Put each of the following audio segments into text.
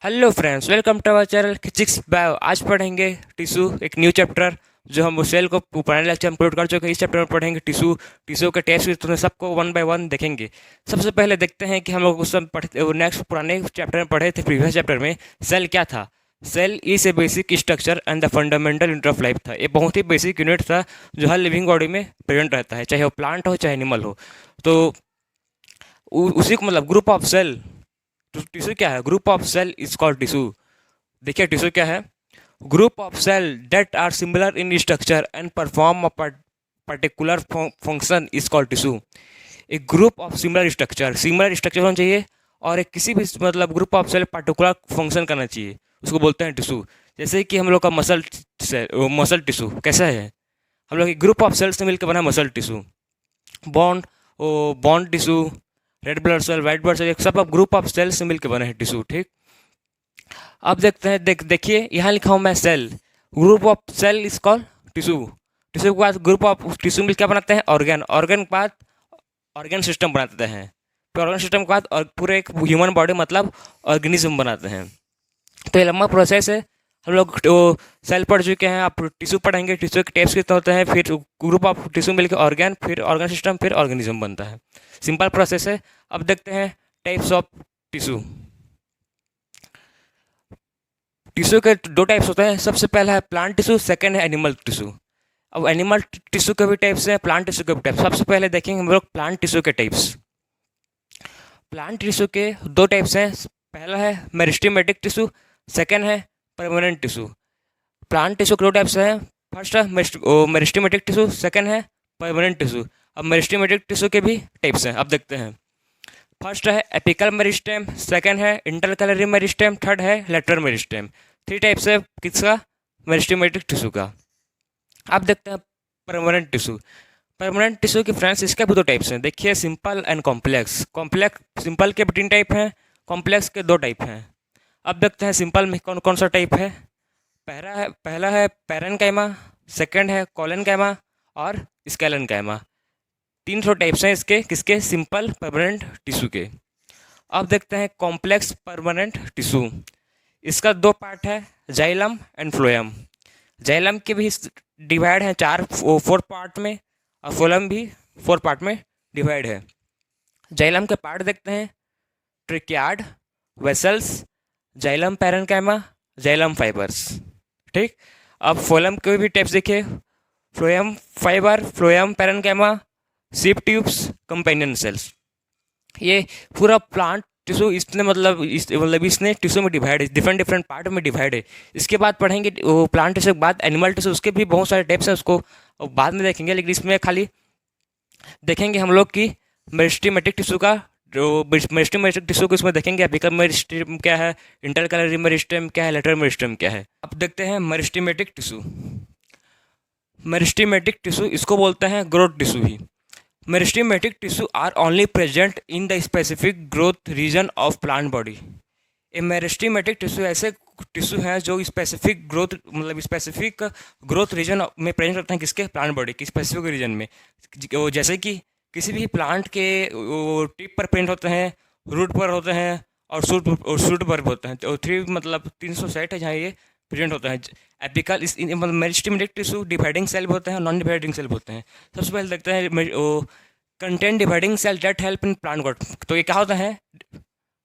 Hello friends, welcome to our channel physics bio. आज पढ़ेंगे tissue, एक न्यू चैप्टर जो हम सेल को पुराने लेक्चर में अपलोड कर चुके हैं। इस चैप्टर में पढ़ेंगे टिश्यू, टिश्यू के टेस्ट तो सबको वन बाय वन देखेंगे। सबसे पहले देखते हैं कि हम लोग उस समय पढ़ते नेक्स्ट पुराने चैप्टर में पढ़े थे। प्रीवियस चैप्टर में सेल क्या था। Cell is a basic structure and the fundamental unit of life था। ये बहुत ही बेसिक यूनिट था जो हर लिविंग बॉडी में प्रेजेंट रहता है, चाहे वो प्लांट हो चाहे एनिमल हो। तो उसी को मतलब ग्रुप ऑफ सेल, टिश्यू क्या है? Group of cell is called tissue. देखिए टिश्यू क्या है। Group of cell that are similar in structure and perform a particular function is called tissue. एक ग्रुप ऑफ सिमिलर स्ट्रक्चर होना चाहिए और एक किसी भी मतलब group of cell particular function करना चाहिए, उसको बोलते हैं टिश्यू। जैसे कि हम लोग का मसल टिश्यू कैसा है? हम लोग एक ग्रुप ऑफ सेल से मिलकर बना muscle tissue. Bond bond tissue, red blood cell, white blood cell, एक सब ग्रुप ऑफ सेल से मिलकर बने हैं टिश्यू। ठीक। अब देखते हैं, देखिए यहाँ लिखा हूँ मैं cell. Group of cell is called tissue. Tissue के बाद ग्रुप ऑफ टिश्यू मिल क्या बनाते हैं? ऑर्गन। ऑर्गन के बाद ऑर्गन सिस्टम बनाते हैं। फिर ऑर्गन सिस्टम के बाद और पूरे एक ह्यूमन बॉडी मतलब ऑर्गेनिज्म बनाते हैं। तो ये लंबा प्रोसेस है। हम लोग सेल पढ़ चुके हैं, आप टिश्यू पढ़ेंगे। टिश्यू के टाइप्स कितने होते हैं, फिर ग्रुप ऑफ टिश्यू मिलकर ऑर्गन, फिर ऑर्गन सिस्टम, फिर ऑर्गेनिज्म बनता है। सिंपल प्रोसेस है। अब देखते हैं टाइप्स ऑफ टिश्यू। टिश्यू के दो टाइप्स होते हैं। सबसे पहला है प्लांट टिश्यू, सेकंड है एनिमल टिश्यू। अब एनिमल टिश्यू के भी टाइप्स हैं, प्लांट टिश्यू के भी टाइप्स। सबसे पहले देखेंगे हम लोग प्लांट टिश्यू के टाइप्स। प्लांट टिश्यू के दो टाइप्स हैं। पहला है मेरिस्टेमेटिक टिश्यू, सेकंड है परमानेंट टिश्यू। प्लांट टिश्यू के दो टाइप्स हैं। फर्स्ट है मेरिस्टेमेटिक टिश्यू, सेकंड है परमानेंट टिश्यू। अब मेरिस्टेमेटिक टिश्यू के भी टाइप्स हैं, अब देखते हैं। फर्स्ट है एपिकल मेरिस्टेम, सेकंड है इंटरकलरी मेरिस्टेम, थर्ड है लेटरल मेरिस्टेम। थ्री टाइप्स है किसका? मेरिस्टेमेटिक टिश्यू का। अब देखते हैं परमानेंट टिश्यू। परमानेंट टिश्यू की फ्रेंड्स इसके भी दो टाइप्स हैं। देखिए simple and complex. Complex simple के भी तीन टाइप हैं, कॉम्प्लेक्स के दो टाइप हैं। अब देखते हैं सिंपल में कौन कौन सा टाइप है। पहला है पैरेन्काइमा, सेकंड है कोलेनकाइमा और स्केलेनकाइमा। 300 टाइप्स हैं इसके, किसके? सिंपल परमानेंट टिश्यू के। अब देखते हैं कॉम्प्लेक्स परमानेंट टिश्यू। इसका दो पार्ट है, जाइलम एंड फ्लोएम। जाइलम के भी डिवाइड हैं फोर पार्ट में, और फ्लोएम भी फोर पार्ट में डिवाइड है। जाइलम के पार्ट देखते हैं, tracheid, vessels, xylem parenchyma, xylem fibres. ठीक। अब फ्लोएम के भी टाइप्स देखिए, phloem fibre, phloem parenchyma, sieve tubes, companion cells. ये पूरा प्लांट टिश्यू इसने मतलब इसने टिश्यू में डिवाइड है, डिफरेंट डिफरेंट पार्ट में डिवाइड है। इसके बाद पढ़ेंगे वो प्लांट टिश्यू के बाद एनिमल टिश्यू, उसके भी बहुत सारे टाइप्स हैं, उसको बाद में देखेंगे। लेकिन इसमें खाली देखेंगे हम लोग कि मेरिस्टेमेटिक टिश्यू का, जो मेरिस्टेमेटिक टिश्यू को इसमें देखेंगे। एपिकल मेरिस्टेम क्या है, इंटरकलरी मेरिस्टेम क्या है, लेटरल मेरिस्टेम क्या है। अब देखते हैं मेरिस्टेमेटिक टिश्यू। मेरिस्टेमेटिक टिश्यू इसको बोलते हैं ग्रोथ टिश्यू ही। Meristematic tissue are only present in the specific growth region of plant body. A meristematic tissue ऐसे टिश्यू हैं जो स्पेसिफिक ग्रोथ मतलब स्पेसिफिक ग्रोथ रीजन में प्रेजेंट करते हैं, किसके? प्लांट बॉडी की स्पेसिफिक रीजन में। जैसे कि किसी भी प्लांट के टिप पर प्रेजेंट होते हैं, रूट पर होते हैं और शूट पर भी होते हैं। तो थ्री मतलब 360 है जहाँ ये प्रेजेंट होता है। एपिकल इस मतलब मेरिस्टेमेटिक टिश्यू डिवाइडिंग सेल भी होते हैं, नॉन डिवाइडिंग सेल भी होते हैं। सबसे पहले देखते हैं content dividing cell that help in plant growth. तो ये क्या होता है?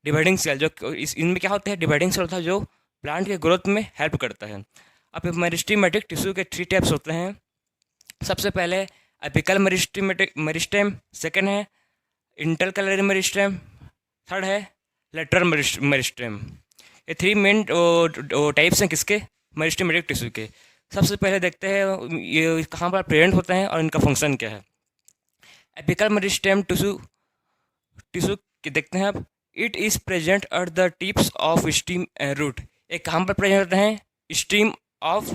डिवाइडिंग सेल, जो इनमें क्या होता है? डिवाइडिंग सेल होता है जो प्लांट के ग्रोथ में हेल्प करता है। अब मेरिस्टेमेटिक टिश्यू के थ्री टाइप्स होते हैं। सबसे पहले एपिकल मेरिस्टेम, सेकंड है इंटरकलरी मेरिस्टेम, थर्ड है लेटरल मेरिस्टेम। ये थ्री मेन टाइप्स हैं किसके? मेरिस्टेमेटिक टिश्यू के। सबसे पहले देखते हैं ये कहाँ पर प्रेजेंट होते हैं और इनका फंक्शन क्या है। एपिकल मेरिस्टेम टिश्यू टिश्यू देखते हैं आप। It is present at the tips of stem and root. ये कहाँ पर प्रेजेंट रहते हैं? Stem of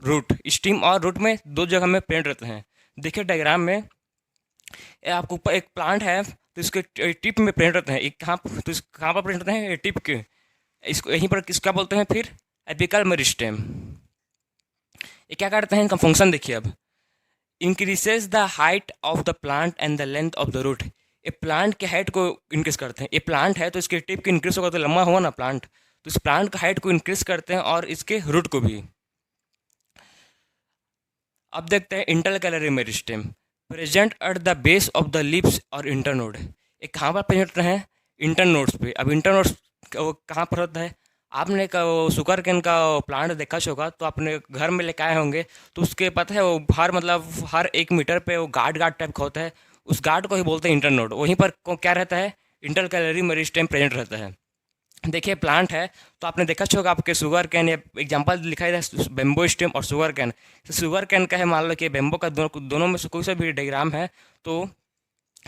root. स्टीम और रूट में दो जगह में प्रेजेंट रहते हैं। देखिए डायग्राम में, ये आपको ऊपर एक प्लांट है तो इसके टिप में प्रेजेंट रहते हैं। एक कहाँ तो कहाँ पर प्रेजेंट रहते हैं? टिप के। इसको यहीं पर किसका बोलते हैं? फिर एपिकल मेरिस्टेम। ये क्या करते हैं? इनका फंक्शन देखिए अब। Increases the height of the plant and the length of the root. ये प्लांट के हाइट को इंक्रीज करते हैं। ये प्लांट है तो इसके टिप की इंक्रीज होगा तो लंबा हुआ ना प्लांट, तो इस प्लांट का हाइट को इंक्रीज करते हैं और इसके रूट को भी। अब देखते हैं intercalary meristem present at the base of the lips और इंटरनोड। एक कहाँ पर प्रेजेंट होते हैं? इंटरनोड्स पे। अब इंटरनोड्स वो कहाँ पर होता है? आपने का वो शुगर केन का प्लांट देखा होगा तो अपने घर में लेके आए होंगे, तो उसके पता है वो हर मतलब हर 1 मीटर पे वो गार्ड गार्ड टाइप का होता है, उस गार्ड को ही बोलते हैं इंटरनोड। वहीं पर क्या रहता है? इंटरकैलरी मेरिस्टेम प्रेजेंट रहता है। देखिए प्लांट है तो आपने देखा होगा आपके शुगर कैन या एग्जांपल लिखा है बेम्बो स्टेम और शुगर कैन। तो शुगर कैन का है, मान लो कि बेम्बो का दोनों में से कोई सा भी डायग्राम है, तो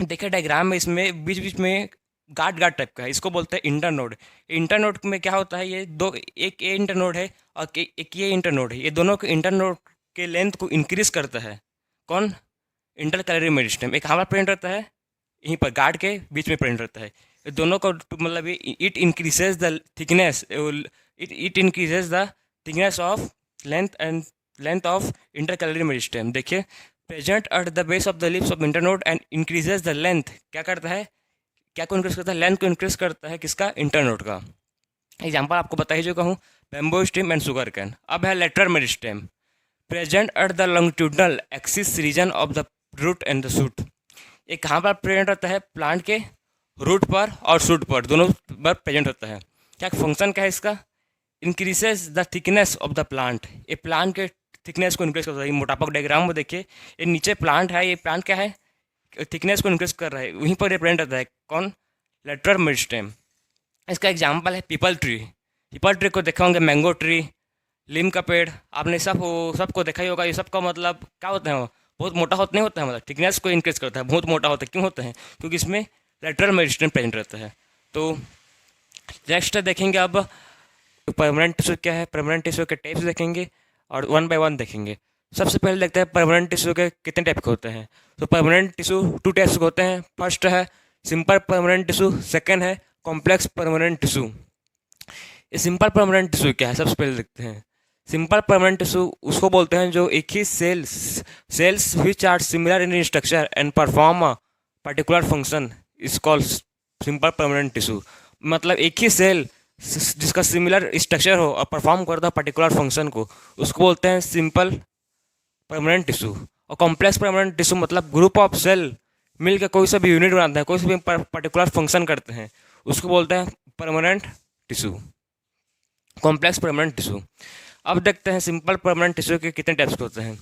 देखिए डायग्राम में इसमें बीच बीच में गार्ड गार्ड टाइप का है, इसको बोलते हैं इंटरनोड। इंटरनोड में क्या होता है, ये दो, एक ये इंटरनोड है और एक ये इंटरनोड है, ये दोनों के इंटरनोड के लेंथ को इंक्रीज करता है। कौन? Intercalary meristem. एक हमारा प्रेजेंट रहता है यहीं पर गार्ड के बीच में प्रेजेंट रहता है। ये दोनों को मतलब it increases the thickness, it increases the thickness of length of intercalary meristem. देखिए present at the base of the lips of internode and increases the length. क्या करता है? क्या को इंक्रीज करता है? लेंथ को इंक्रीज करता है। किसका? इंटरनोड का। एग्जाम्पल आपको बता ही चुका हूँ, bamboo stem and sugarcane. अब है lateral meristem present at the longitudinal axis region of the root and the shoot. ये कहाँ पर प्रेजेंट रहता है? प्लांट के रूट पर और शूट पर, दोनों पर प्रेजेंट होता है। क्या फंक्शन क्या है इसका? Increases the thickness of the plant. ये प्लांट के थिकनेस को इंक्रीज करता है। मोटापा डायग्राम में देखिए, ये नीचे प्लांट है, ये प्लांट क्या है? थिकनेस को इंक्रीज कर रहा है, वहीं पर रिप्रेजेंट रहता है। कौन? Lateral meristem. इसका एग्जाम्पल है पीपल ट्री। पीपल ट्री को देखा होंगे, मैंगो ट्री, नीम का पेड़, आपने सबको देखा ही होगा। ये सबका मतलब क्या होता है? वो बहुत मोटा होता नहीं होता है, मतलब थिकनेस को इंक्रीज करता है, बहुत मोटा होता है। क्यों होता है? क्योंकि इसमें लेटरल मेरिस्टेम प्रेजेंट रहता है। तो नेक्स्ट देखेंगे अब परमानेंट टिश्यू क्या है, परमानेंट टिश्यू के टाइप्स देखेंगे और वन बाय वन देखेंगे। सबसे पहले देखते हैं परमानेंट टिश्यू के कितने टाइप के होते हैं। तो परमानेंट टिश्यू 2 टाइप्स के होते हैं। फर्स्ट है सिंपल परमानेंट टिश्यू, सेकंड है कॉम्प्लेक्स परमानेंट टिश्यू। ये सिंपल परमानेंट टिश्यू क्या है, सबसे पहले देखते हैं। सिंपल परमानेंट टिश्यू उसको बोलते हैं जो एक ही cells which are similar in structure and perform a particular function is called simple permanent tissue. मतलब एक ही सेल जिसका सिमिलर स्ट्रक्चर हो और परफॉर्म करता है पर्टिकुलर फंक्शन को, उसको बोलते हैं सिंपल परमानेंट टिश्यू। और कॉम्प्लेक्स परमानेंट टिश्यू मतलब ग्रुप ऑफ सेल मिलकर कोई सा भी यूनिट बनाते हैं, कोई सा भी पर्टिकुलर फंक्शन करते हैं, उसको बोलते हैं permanent tissue, complex permanent tissue. अब देखते हैं सिंपल परमानेंट टिश्यू के कितने टाइप्स के होते हैं।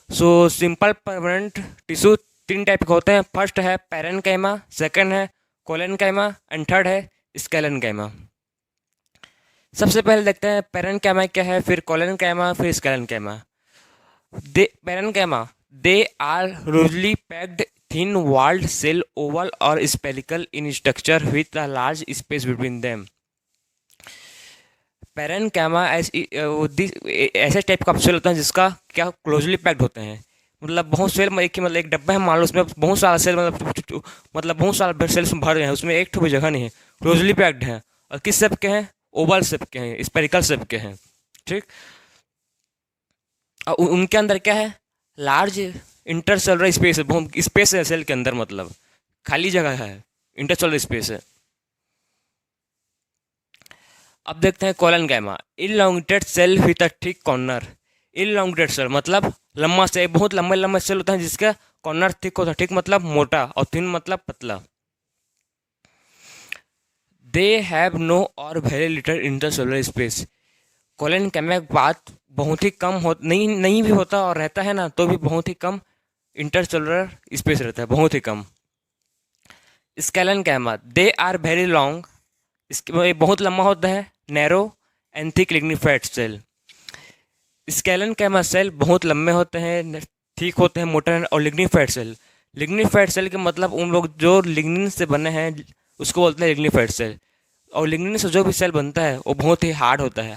So simple permanent tissue 3 type के होते हैं। फर्स्ट है पैरेन्काइमा, सेकंड है कोलेनकाइमा एंड थर्ड है स्केलेनकाइमा। सबसे पहले देखते हैं पैरेन्काइमा क्या है, फिर कोलेनकाइमा, फिर sclerenchyma. Parenchyma they are loosely packed thin walled cell, oval और spherical in structure with a large space between them. Parenchyma ऐसे टाइप का सेल होता है जिसका क्या क्लोजली पैक्ड होते हैं। मतलब बहुत सेल में मतलब एक डब्बा है, मान लो उसमें बहुत सारा सेल मतलब बहुत सारा सेल्स भर रहे हैं, उसमें एक भी जगह नहीं है, क्लोजली पैक्ड है। और किस शेप के हैं? ओवल शेप के हैं, स्पेरिकल शेप के हैं। ठीक। और उनके अंदर क्या है? लार्ज इंटरसेलुलर स्पेस है, बहुत स्पेस है सेल के अंदर, मतलब खाली जगह है, इंटरसेलुलर स्पेस है। अब देखते हैं collenchyma elongated cell with a thick corner. Elongated cell मतलब लंबा से, बहुत लंबे लंबे सेल होता है जिसका कॉर्नर थिक होता है। थिक मतलब मोटा और थिन मतलब पतला। दे हैव नो और very little intercellular space. Collenchyma के बाद बहुत ही कम हो, नहीं भी होता और रहता है ना तो भी बहुत ही कम इंटरसेलुलर स्पेस रहता है, बहुत ही कम। Sclerenchyma they are very long, इसके बहुत लंबा होता है, narrow and thick lignified cell. Sclerenchyma cell बहुत लंबे होते हैं, ठीक होते हैं, मोटे हैं। और लिग्निफाइड सेल, लिग्निफाइड सेल के मतलब उन लोग जो लिग्निन से बने हैं उसको बोलते हैं लिग्निफाइड सेल। और लिग्निन से जो भी सेल बनता है वो बहुत ही हार्ड होता है,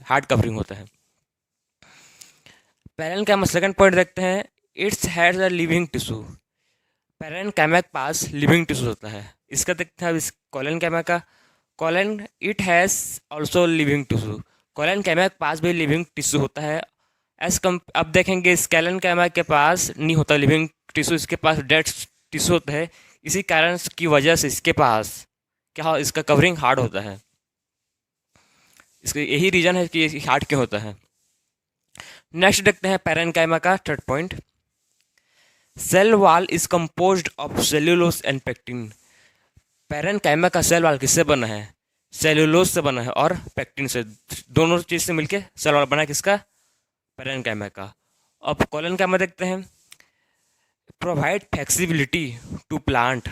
हार्ड कवरिंग होता है। पैरेन्काइमा सेकंड पॉइंट देखते हैं, it's has a living tissue. Parenchyma के पास लिविंग टिश्यू होता है। इसका देखते हैं अब इस कोलेनकाइमा का। कोलेन it has also living tissue. Collenchyma के पास भी लिविंग टिश्यू होता है। अब देखेंगे स्केलेनकाइमा के पास नहीं होता लिविंग टिश्यू, इसके पास डेड टिश्यू होता है। इसी कारण की वजह से इसके पास क्या हो, इसका कवरिंग हार्ड होता है। इसका यही रीज़न है कि ये हार्ड क्यों होता है। नेक्स्ट देखते हैं पैरेन्काइमा का third point. Cell wall is composed of cellulose and pectin. Parenchyma का सेल वॉल किससे बना है? सेल्यूलोज से बना है और पेक्टिन से, दोनों चीज़ से मिलके सेल वॉल बना है किसका? पैरेन्काइमा का। अब कोलेनकाइमा देखते हैं। Provide flexibility to plant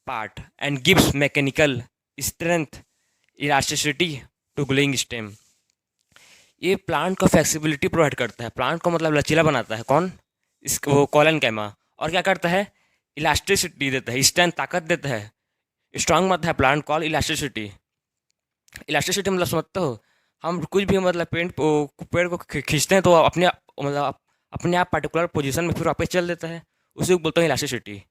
part and gives mechanical strength elasticity to glowing stem. ये प्लांट को फ्लेक्सिबिलिटी प्रोवाइड करता है, प्लांट को मतलब लचीला बनाता है। कौन? वो कोलेनकाइमा। और क्या करता है? इलास्टिसिटी देता है, स्ट्रेंथ ताकत देता है, स्ट्रांग बनता है प्लांट। Call elasticity. इलास्टिसिटी मतलब समझते हो? हम कुछ भी मतलब पेड़ को खींचते हैं तो अपने मतलब अपने आप पर्टिकुलर पोजीशन में फिर वापस चल देता है, उसे बोलते हैं इलास्टिसिटी।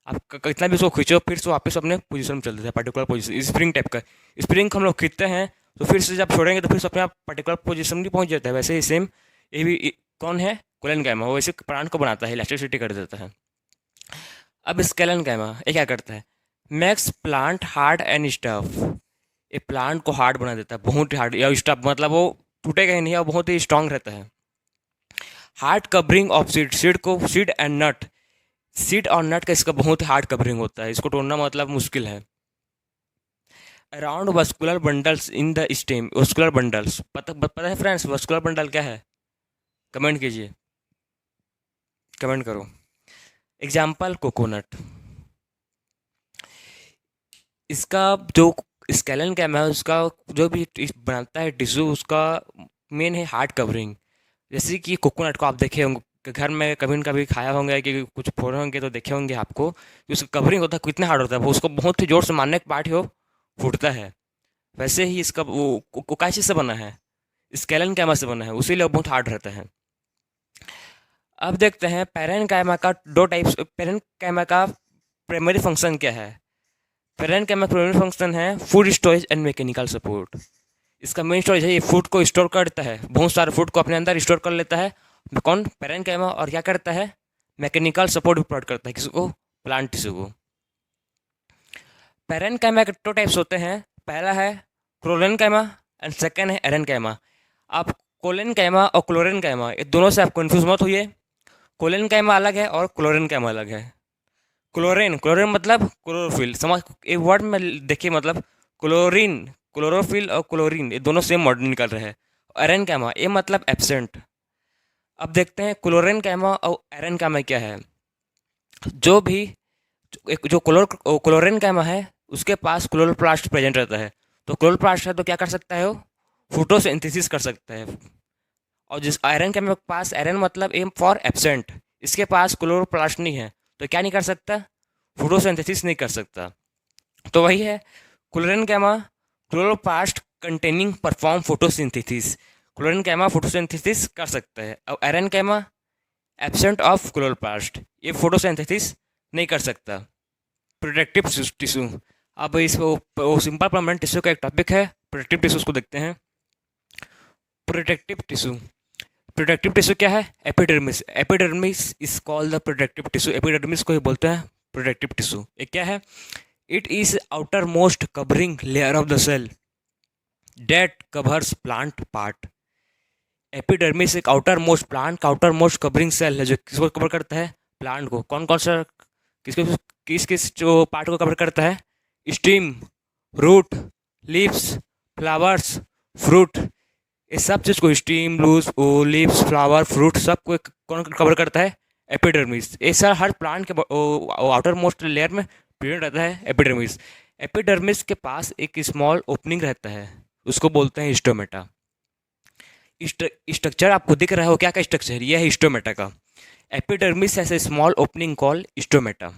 आप कितना भी उसको खींचो फिर से वापस अपने पोजीशन में चल देता है, पर्टिकुलर पोजीशन। स्प्रिंग टाइप का, स्प्रिंग को हम लोग खींचते हैं तो फिर से जब छोड़ेंगे तो फिर से अपने आप पर्टिकुलर पोजीशन में पहुंच जाता है। वैसे ही सेम ये भी कौन है? कोलेनकाइमा। वो वैसे प्लांट को बनाता है, इलास्टिसिटी कर देता है। अब स्केलेनकाइमा ये क्या करता है? Max plant hard and stuff. ये प्लांट को हार्ड बना देता है, बहुत ही हार्ड, या स्टफ मतलब वो टूटेगा ही नहीं और बहुत ही स्ट्रांग रहता है। Hard covering of seed, seed को, सीड एंड नट, सीड और नट का इसका बहुत ही हार्ड कवरिंग होता है, इसको तोड़ना मतलब मुश्किल है। Around vascular bundles in the stem. Vascular bundles पता है फ्रेंड्स वस्कुलर बंडल क्या है? कमेंट कीजिए, कमेंट करो। Example coconut. इसका जो स्केलन कैम है उसका जो भी बनाता है टिश्यू, उसका मेन है हार्ड कवरिंग। जैसे कि कोकोनट को आप देखे होंगे घर में, कभी न कभी खाया होंगे कि कुछ फोड़े होंगे तो देखे होंगे आपको कि उसका कवरिंग होता है कितना हार्ड होता है। वो उसको बहुत ही जोर से मारने के बाद ही वो फूटता है। वैसे ही इसका वो काय चीज़ से बना है? स्केलन कैमा से बना है, उसीलिए वो बहुत हार्ड रहता है। अब देखते हैं पैरेन्काइमा का दो टाइप्स। पैरेन्काइमा का प्राइमरी फंक्शन क्या है? पैरेन्काइमा का प्राइमरी फंक्शन है food storage and mechanical support. इसका मेन स्टोरेज है, ये फूड को स्टोर करता है, बहुत सारे फूड को अपने अंदर स्टोर कर लेता है। कौन? पैरेन्काइमा। और क्या करता है? मैकेनिकल सपोर्ट भी प्रोवाइड करता है किसको? प्लांट टिश्यू को। पैरेन्काइमा के दो टाइप्स होते हैं, पहला है क्लोरेन्काइमा एंड सेकेंड है एरेन्काइमा। आप कोलेन्काइमा और क्लोरेन्काइमा ये दोनों से आप कन्फ्यूज मत होइए। कोलेन्काइमा अलग है और क्लोरेन्काइमा अलग है। क्लोरीन, क्लोरीन मतलब क्लोरोफिल, समझ एक वर्ड में देखिए, मतलब क्लोरीन, क्लोरोफिल और क्लोरीन ये दोनों सेम वर्ड निकल रहे हैं। एरेन्काइमा ये मतलब एब्सेंट। अब देखते हैं क्लोरेन्काइमा और एरेन्काइमा क्या है। जो भी जो क्लोरेन्काइमा है उसके पास क्लोरोप्लास्ट प्रेजेंट रहता है। तो क्लोरोप्लास्ट है तो क्या कर सकता है? वो फोटोसिंथेसिस कर सकता है। और जिस आयरन के मेरे पास, आयरन मतलब एम फॉर एब्सेंट, इसके पास क्लोरोप्लास्ट नहीं है तो क्या नहीं कर सकता? फोटोसिंथेसिस नहीं कर सकता। तो वही है chlorenchyma, chloroplast containing perform photosynthesis. Chlorenchyma photosynthesis कर सकता है और aerenchyma absent of chloroplast, ये फोटोसिंथेसिस नहीं कर सकता। Protective tissue. अब इस वो सिंपल परमानेंट टिश्यू का एक टॉपिक है, प्रोटेक्टिव टिश्यूज को देखते हैं। प्रोटेक्टिव टिश्यू, प्रोटेक्टिव टिश्यू क्या है? Epidermis. Epidermis is called the protective tissue. Epidermis को ही बोलते हैं प्रोटेक्टिव टिश्यू। ये क्या है? It is outermost covering layer of the cell that covers plant part. Epidermis एक आउटर मोस्ट, प्लांट का आउटर मोस्ट कवरिंग सेल है जो किसको कवर करता है? प्लांट को। कौन कौन सा, किसको, किस किस जो पार्ट को कवर करता है? Stem, root, leaves, flowers, fruit, ये सब चीज़ को, स्टीम, लीव्स, फ्लावर, फ्रूट, सबको कौन कवर करता है? एपिडर्मिस। ये सर हर प्लांट के आउटर मोस्ट लेयर में प्रेजेंट रहता है एपिडर्मिस। एपिडर्मिस के पास एक स्मॉल ओपनिंग रहता है, उसको बोलते हैं हिस्टोमेटा। स्ट्रक्चर आपको दिख रहा है, क्या का स्ट्रक्चर? यह है हिस्टोमेटा का। Epidermis has a small opening call stomata.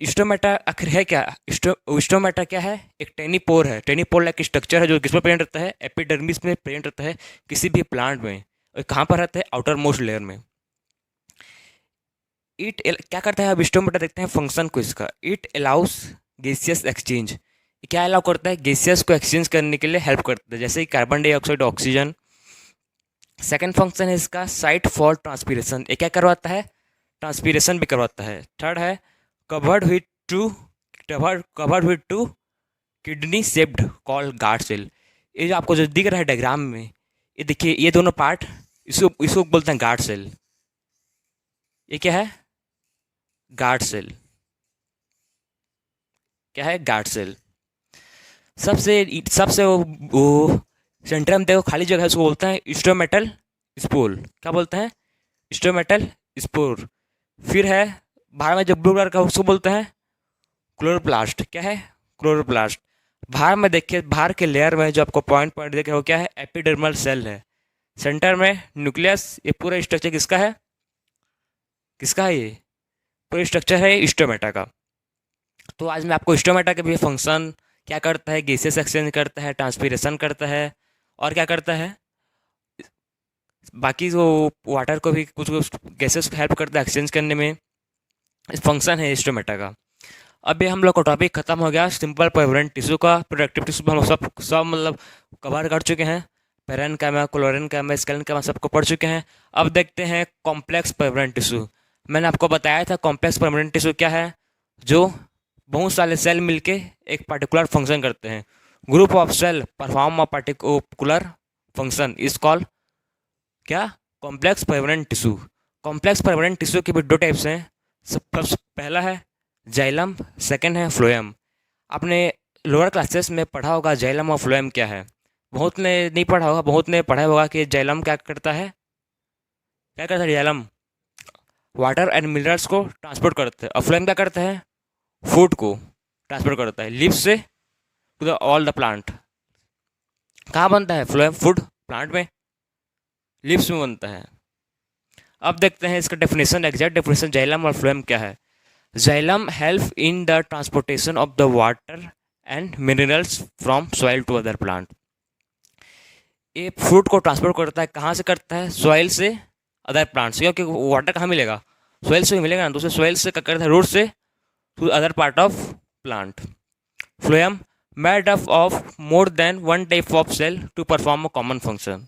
Stomata आखिर है क्या? स्टोमेटा क्या है? एक टेनिपोर है, टेनिपोर लाइक स्ट्रक्चर है जो किसमें प्रेजेंट रहता है? एपिडर्मिस में प्रेजेंट रहता है किसी भी प्लांट में। और कहाँ पर रहता है? आउटर मोस्ट लेयर में। इट क्या करता है? अब स्टोमेटा देखते हैं फंक्शन को इसका। It allow us gaseous exchange. क्या अलाउ करता है? गैसियस को एक्सचेंज करने के लिए हेल्प करता है, जैसे carbon dioxide, oxygen. Second function है इसका साइट फॉर ट्रांसपीरेशन। ये क्या करवाता है? ट्रांसपीरेशन भी करवाता है। थर्ड है covered with two kidney shaped call guard cell. ये जो आपको जो दिख रहा है डायग्राम में, ये देखिए ये दोनों पार्ट, इसको इसको बोलते हैं गार्ड सेल। ये क्या है? Guard cell. क्या है? Guard cell. सबसे सबसे वो सेंटर में देखो खाली जगह है, उसको बोलते हैं स्टोमेटल स्पोल। क्या बोलते हैं? Stomatal spore. फिर है बाहर में जो ब्लू कलर का, उसको बोलते हैं क्लोरोप्लास्ट। क्या है? क्लोरोप्लास्ट। बाहर में देखिए, बाहर के लेयर में जो आपको पॉइंट पॉइंट देखे, वो क्या है? एपिडर्मल सेल है। सेंटर में न्यूक्लियस। ये पूरा स्ट्रक्चर किसका है? किसका है? ये पूरा स्ट्रक्चर है स्टोमेटा का। तो आज मैं आपको स्टोमेटा के भी फंक्शन, क्या करता है, गैसेस एक्सचेंज करता है, ट्रांसपीरेशन करता है, और क्या करता है, बाकी जो वाटर को भी कुछ कुछ गैसेस हेल्प करता है एक्सचेंज करने में। इस फंक्शन है स्टोमेटा का। अभी हम लोग का टॉपिक खत्म हो गया सिंपल परमानेंट टिश्यू का। प्रोडक्टिव टिश्यू हम सब सब मतलब कवर कर चुके हैं। पेरेन कैमा, क्लोरेन कैमा, स्केलेटन कैमा सबको पढ़ चुके हैं। अब देखते हैं कॉम्प्लेक्स परमानेंट टिश्यू। मैंने आपको बताया था कॉम्प्लेक्स परमानेंट टिश्यू क्या है, जो बहुत सारे सेल मिलके एक पर्टिकुलर फंक्शन करते हैं। Group of cell perform a particular function is called क्या? Complex permanent tissue. Complex permanent tissue के भी दो टाइप्स हैं। सबसे पहला है जाइलम, सेकंड है फ्लोएम। आपने लोअर क्लासेस में पढ़ा होगा जाइलम और फ्लोएम क्या है। बहुत ने नहीं पढ़ा होगा, बहुत ने पढ़ा होगा कि जाइलम क्या करता है। क्या करता है जाइलम? वाटर एंड मिनरल्स को ट्रांसपोर्ट करता है। और फ्लोएम क्या करता है? फूड को ट्रांसपोर्ट करता है, लीव्स से to the all the plant. कहाँ बनता है फ्लोएम? फूड प्लांट में, लीव्स में बनता है। अब देखते हैं इसका डेफिनेशन, एग्जैक्ट डेफिनेशन जाइलम और फ्लोएम क्या है। Xylem help in the transportation of the water and minerals from soil to other plant। ये फ्रूट को ट्रांसपोर्ट करता है, कहाँ से करता है? सॉइल से अदर प्लांट से, क्योंकि वाटर कहाँ मिलेगा? सॉइल से ही मिलेगा ना। दूसरे सॉइल से क्या करता है? रूट से to other part of plant. Phloem made up of more than one type of cell to perform a common function.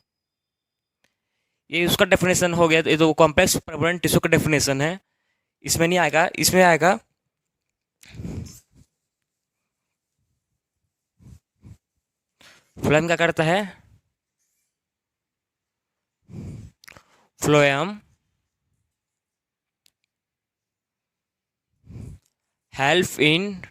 ये उसका डेफिनेशन हो गया। ये तो कॉम्प्लेक्स परमानेंट टिश्यू का डेफिनेशन है। इसमें नहीं आएगा, इसमें आएगा फ्लोएम क्या करता है? Phloem help in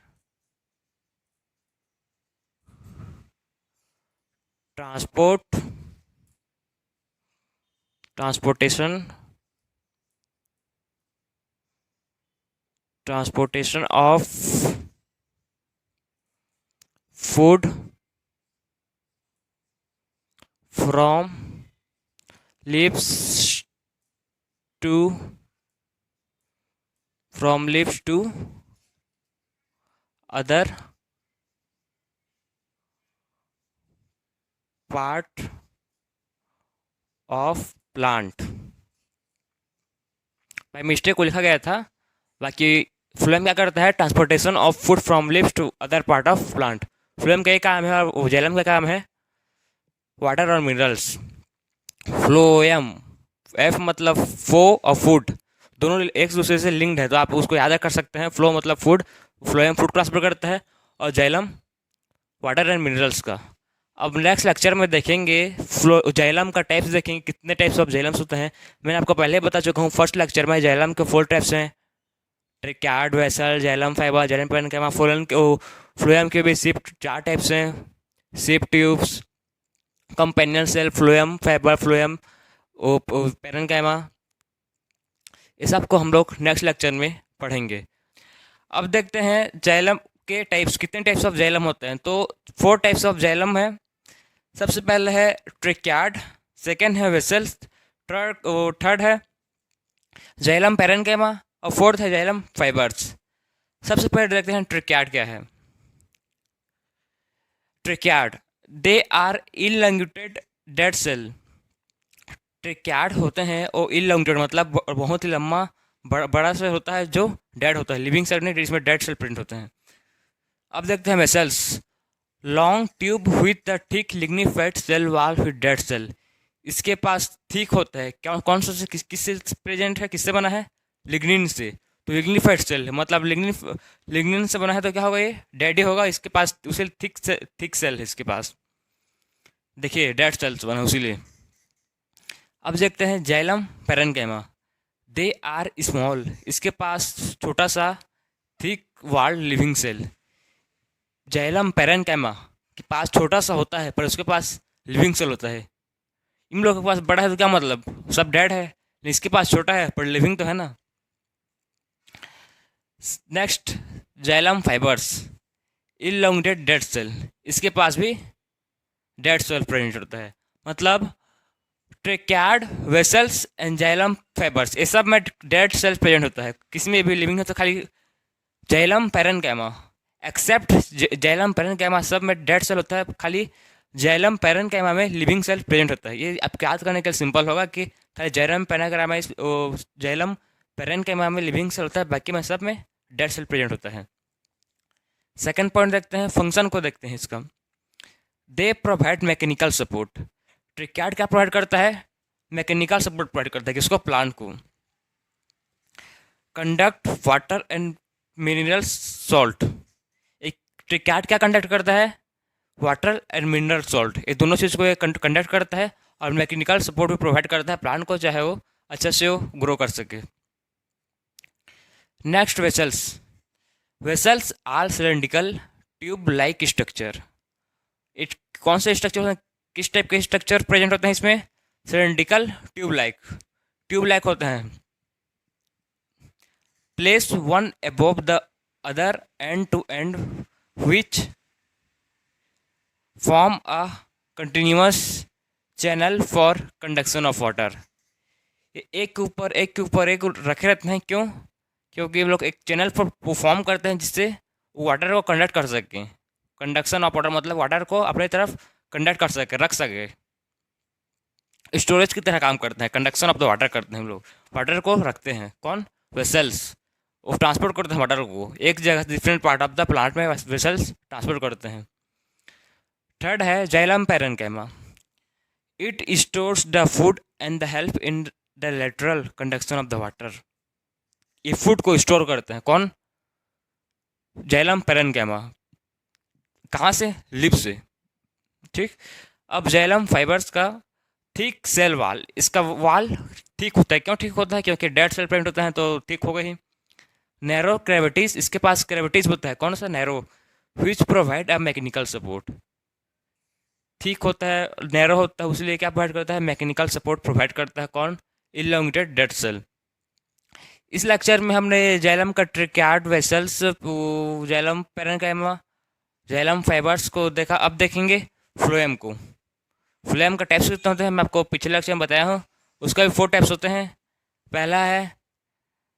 transportation of food from leaves to other part of plant. By mistake को लिखा गया था, बाकी फ्लोएम क्या करता है? Transportation of food from leaves to other part of plant. Phloem का काम है और जाइलम का काम है वाटर और मिनरल्स। फ्लोएम, एफ मतलब फो और फूड, दोनों एक दूसरे से लिंक्ड है, तो आप उसको याद कर सकते हैं। फ्लो मतलब फूड, फ्लोएम फूड ट्रांसफर करता है, और जाइलम वाटर एंड मिनरल्स का। अब नेक्स्ट लेक्चर में देखेंगे फ्लो जाइलम का टाइप्स, देखेंगे कितने टाइप्स ऑफ जाइलम्स होते हैं। मैंने आपको पहले बता चुका हूँ फर्स्ट लेक्चर में, जाइलम के 4 टाइप्स हैं। Tracheid, vessel, xylem fibre, xylem parenchyma. Phloem के भी सिर्फ 4 टाइप्स हैं। Sieve tubes, companion cell, phloem fibre, phloem parenchyma. ये सब को हम लोग नेक्स्ट लेक्चर में पढ़ेंगे। अब देखते हैं जाइलम के टाइप्स, कितने टाइप्स ऑफ जाइलम होते हैं। तो 4 टाइप्स ऑफ जाइलम है। सबसे पहले है ट्रिकैड, सेकेंड है वेसल, थर्ड है जाइलम पेरेन्काइमा, और फोर्थ है जाइलम फाइबर्स। सबसे पहले देखते हैं ट्रिकैड क्या है। Tracheid, they are elongated dead cell. Tracheid होते हैं और इलॉन्गेटेड मतलब बहुत ही लंबा बड़ा से होता है, जो डेड होता है। लिविंग सेल नहीं, जिसमें डेड सेल प्रिंट होते हैं। अब देखते हैं vessels, long tube with the thick lignified cell wall with dead cell. इसके पास थिक होता है, क्या कौन सा से किससे प्रेजेंट है, किससे बना है? लिग्निन से। तो लिग्निफाइड सेल मतलब लिग्निन से बना है, तो क्या होगा? ये डेड ही होगा। इसके पास उसे थिक सेल है इसके पास। देखिए डेड सेल्स बना उसीलिए। अब देखते हैं xylem parenchyma. They are small, इसके पास छोटा सा thick walled living cell. Xylem parenchyma के पास छोटा सा होता है पर उसके पास लिविंग सेल होता है। इन लोगों के पास बड़ा है तो क्या मतलब, सब डेड है, लेकिन इसके पास छोटा है पर लिविंग तो है ना। Next, xylem fibres, elongated dead cell, इसके पास भी डेड सेल प्रेजेंट होता है। मतलब ट्रेक्यार्ड वेसल्स एंड जाइलम फाइबर्स ये सब में डेड सेल प्रेजेंट होता है, किसी में भी लिविंग है तो खाली xylem parenchyma. Except xylem parenchyma सब में डेड सेल होता है, खाली जाइलम पैरेन्काइमा में लिविंग सेल प्रेजेंट होता है। ये आपको याद करने के लिए सिंपल होगा कि खाली जाइलम पैरेन्काइमा में लिविंग सेल होता है, बाकी में सब में डेड सेल प्रेजेंट होता है। सेकंड पॉइंट देखते हैं, फंक्शन को देखते हैं इसका। They provide mechanical support. Tracheid क्या प्रोवाइड करता है, मैकेनिकल सपोर्ट प्रोवाइड करता है किसको, प्लांट को। Conduct water and mineral salt, एक ट्रिक्यार्ड क्या कंडक्ट करता है, वाटर एंड मिनरल सॉल्ट, ये दोनों चीज़ को कंडक्ट करता है और मैकेनिकल सपोर्ट भी प्रोवाइड करता है प्लांट को, चाहे वो अच्छे से वो ग्रो कर सके। Next, vessels. Vessels are cylindrical tube like structure. It कौन से स्ट्रक्चर, किस टाइप के स्ट्रक्चर प्रेजेंट होते हैं इसमें, सिलेंड्रिकल ट्यूब लाइक होते हैं। Place one above the other end to end which form a continuous channel for conduction of water. एक के ऊपर एक रखे रहते हैं, क्यों, क्योंकि ये लोग एक चैनल पर फॉर्म करते हैं जिससे वाटर को कंडक्ट कर सकें। कंडक्शन ऑफ वाटर मतलब वाटर को अपनी तरफ कंडक्ट कर सके, रख सके, स्टोरेज की तरह काम करते हैं। कंडक्शन ऑफ द वाटर करते हैं हम लोग, वाटर को रखते हैं। कौन, वेसल्स, वो ट्रांसपोर्ट करते हैं वाटर को एक जगह से different part of the plant में, वेसल्स ट्रांसपोर्ट करते हैं। थर्ड है xylem parenchyma. It stores the food and the help in the lateral conduction of the water. ये फूड को स्टोर करते हैं, कौन, जाइलम पैरेन्काइमा। कहाँ से, लिप से, ठीक। अब जाइलम फाइबर्स का थिक सेल वाल, इसका वाल ठीक होता है, क्यों ठीक होता है, क्योंकि डेड सेल प्रेजेंट होता है तो ठीक होगा ही। नैरो कैविटीज, इसके पास कैविटीज होता है, कौन सा, narrow, which provide a mechanical support. ठीक होता है, नैरो होता है, उसलिए क्या प्रोवाइड करता है, मैकेनिकल सपोर्ट प्रोवाइड करता है, कौन, इलॉन्गेटेड डेड सेल। इस लेक्चर में हमने जाइलम का tracheid vessels, xylem parenchyma, xylem fibres को देखा। अब देखेंगे फ्लोएम को। फ्लोएम का टाइप्स कितने होते हैं, मैं आपको पिछले लेक्चर में बताया हूँ। उसका भी 4 टाइप्स होते हैं। पहला है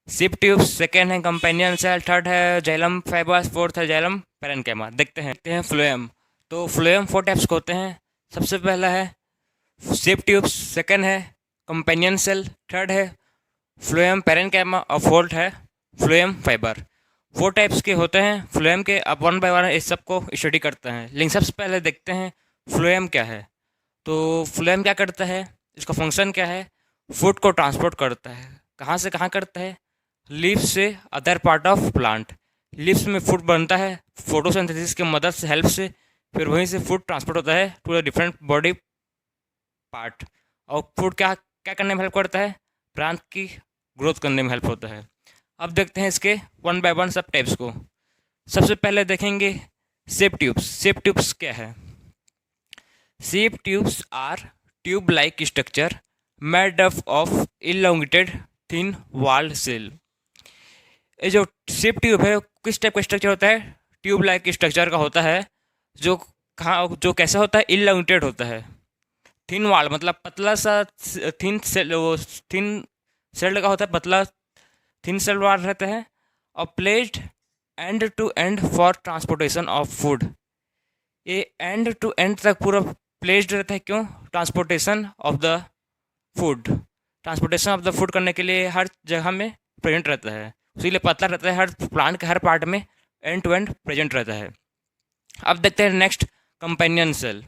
सिप ट्यूब्स, सेकेंड है कंपेनियन सेल, थर्ड है जाइलम फाइबर्स, फोर्थ है जाइलम पैरेन्काइमा। देखते हैं फ्लोएम। तो फ्लोएम 4 टाइप्स के होते हैं। सबसे पहला है सिप ट्यूब्स, सेकेंड है कंपेनियन सेल, थर्ड है फ्लोएम पैरेन्काइमा और फोर्थ है फ्लोएम फाइबर। 4 टाइप्स के होते हैं फ्लोएम के। अब वन बाय वन इस सबको स्टडी करते हैं, लेकिन सबसे पहले देखते हैं फ्लोएम क्या है। तो फ्लोएम क्या करता है, इसका फंक्शन क्या है, फूड को ट्रांसपोर्ट करता है। कहाँ से कहाँ करता है, लीव्स से other part of plant. Leaves में फूड बनता है फोटोसिंथेसिस के मदद से, हेल्प से, फिर वहीं से फूड ट्रांसपोर्ट होता है to the different body part. और फूड क्या क्या करने में हेल्प करता है, प्लांट की ग्रोथ करने में हेल्प होता है। अब देखते हैं इसके वन बाय वन सब टाइप्स को। सबसे पहले देखेंगे सेप ट्यूब्स। सेप ट्यूब्स क्या है, सेप tubes are tube like structure made up of elongated thin walled cell. ये जो सेप ट्यूब है किस टाइप का स्ट्रक्चर होता है, ट्यूब लाइक स्ट्रक्चर का होता है, जो कहाँ, जो कैसा होता है, इलॉन्गेटेड होता है। थिन वॉल मतलब पतला सा, थिन सेल, वो थिन सेल का होता है, पतला थिन सेल वॉल रहता है, और placed end to end for transportation of food. ये एंड टू एंड तक पूरा प्लेस्ड रहता है, क्यों, transportation of the food, transportation of the food करने के लिए हर जगह में प्रेजेंट रहता है, इसीलिए पतला रहता है, हर प्लांट के हर पार्ट में एंड टू एंड प्रेजेंट रहता है। अब देखते हैं next, companion cell.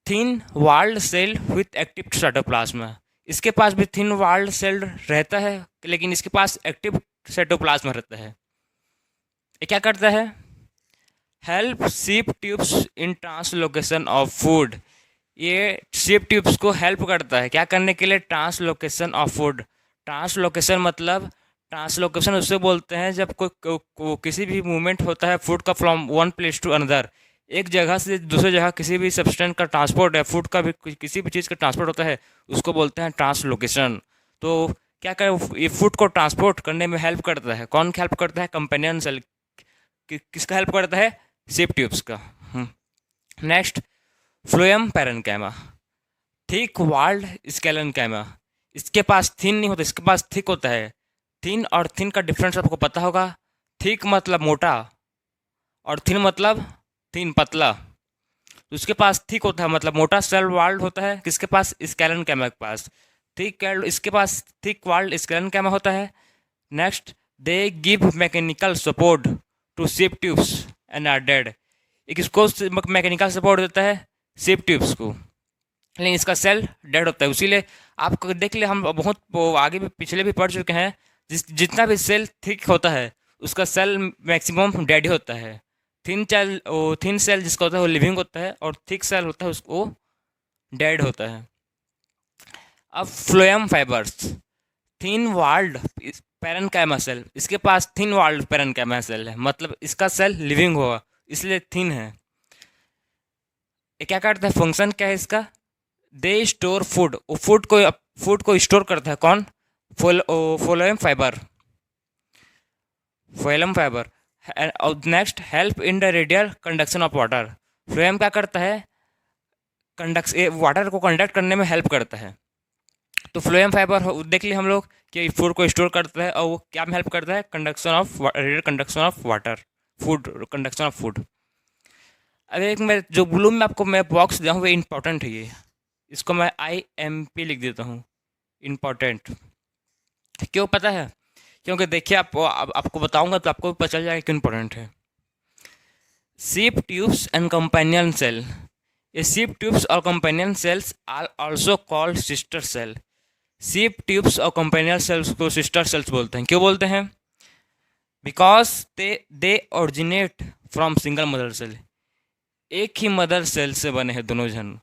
Thin walled cell with active cytoplasm. इसके पास भी थिन वॉल्ड सेल रहता है, लेकिन इसके पास एक्टिव साइटोप्लाज्मा रहता है। ये क्या करता है, help ship tubes in translocation of food. ये शिप ट्यूब्स को हेल्प करता है क्या करने के लिए? Translocation of food. ट्रांसलोकेशन मतलब, ट्रांसलोकेशन उससे बोलते हैं जब किसी भी मूवमेंट होता है फूड का from one place to another, एक जगह से दूसरी जगह किसी भी सब्सटेंस का ट्रांसपोर्ट है, फूड का भी किसी भी चीज़ का ट्रांसपोर्ट होता है, उसको बोलते हैं ट्रांसलोकेशन। तो क्या करे, ये फूड को ट्रांसपोर्ट करने में हेल्प करता है। कौन हेल्प करता है? Companion cell. किसका हेल्प करता है? शिप ट्यूब्स का। Next, phloem parenchyma, thick walled sclerenchyma. इसके पास थिन नहीं होता, इसके पास थिक होता है। थिन और थिन का डिफरेंस आपको पता होगा। थिक मतलब मोटा और थिन मतलब थिन पतला। तो उसके पास थिक होता है मतलब मोटा सेल वाल्ड होता है। किसके पास? स्केलेन्काइमा के पास। थिक इसके पास थिक वाल्ड स्केलेन्काइमा होता है। Next, they give mechanical support to sieve tubes and are dead. एक इसको मैकेनिकल सपोर्ट देता है शिप ट्यूब्स को, लेकिन इसका सेल डेड होता है। इसीलिए आपको देख ले, हम बहुत आगे भी पिछले भी पढ़ चुके हैं, जितना भी सेल थिक होता है उसका सेल मैक्सिमम डेड ही होता है। थिन सेल जिसका होता है वो लिविंग होता है, और थिक सेल होता है उसको डेड होता है। अब phloem fibres, thin walled parenchyma cell. इसके पास थिन वाल्ड पैरेन्काइमा सेल है, मतलब इसका सेल लिविंग होगा, इसलिए थिन है। ये क्या करता है? फंक्शन क्या है इसका? They store food. वो फूड को स्टोर करता है। कौन? Phloem fibre. Phloem fibre. Next, help in the radial conduction of water. Phloem क्या करता है? वाटर को कंडक्ट करने में हेल्प करता है। तो फ्लोएम फाइबर देख लिए हम लोग कि फूड को स्टोर करता है, और वो क्या में हेल्प करता है? Conduction of radial conduction of water, food conduction of food. अब एक मैं जो ब्लू में आपको मैं बॉक्स दिया हूँ वो इम्पोर्टेंट है। ये इसको मैं IMP लिख देता हूँ, इम्पोर्टेंट। क्यों पता है? क्योंकि देखिए आपको बताऊंगा तो आपको भी पता चल जाएगा क्यों इम्पोर्टेंट है। Sieve tubes and companion cell. ये शिप ट्यूब्स और companion cells are also called sister cell. Sieve tubes और कंपेनियन सेल्स को सिस्टर सेल्स बोलते हैं। क्यों बोलते हैं? Because they originate from single mother cell. एक ही मदर सेल से बने हैं दोनों जन,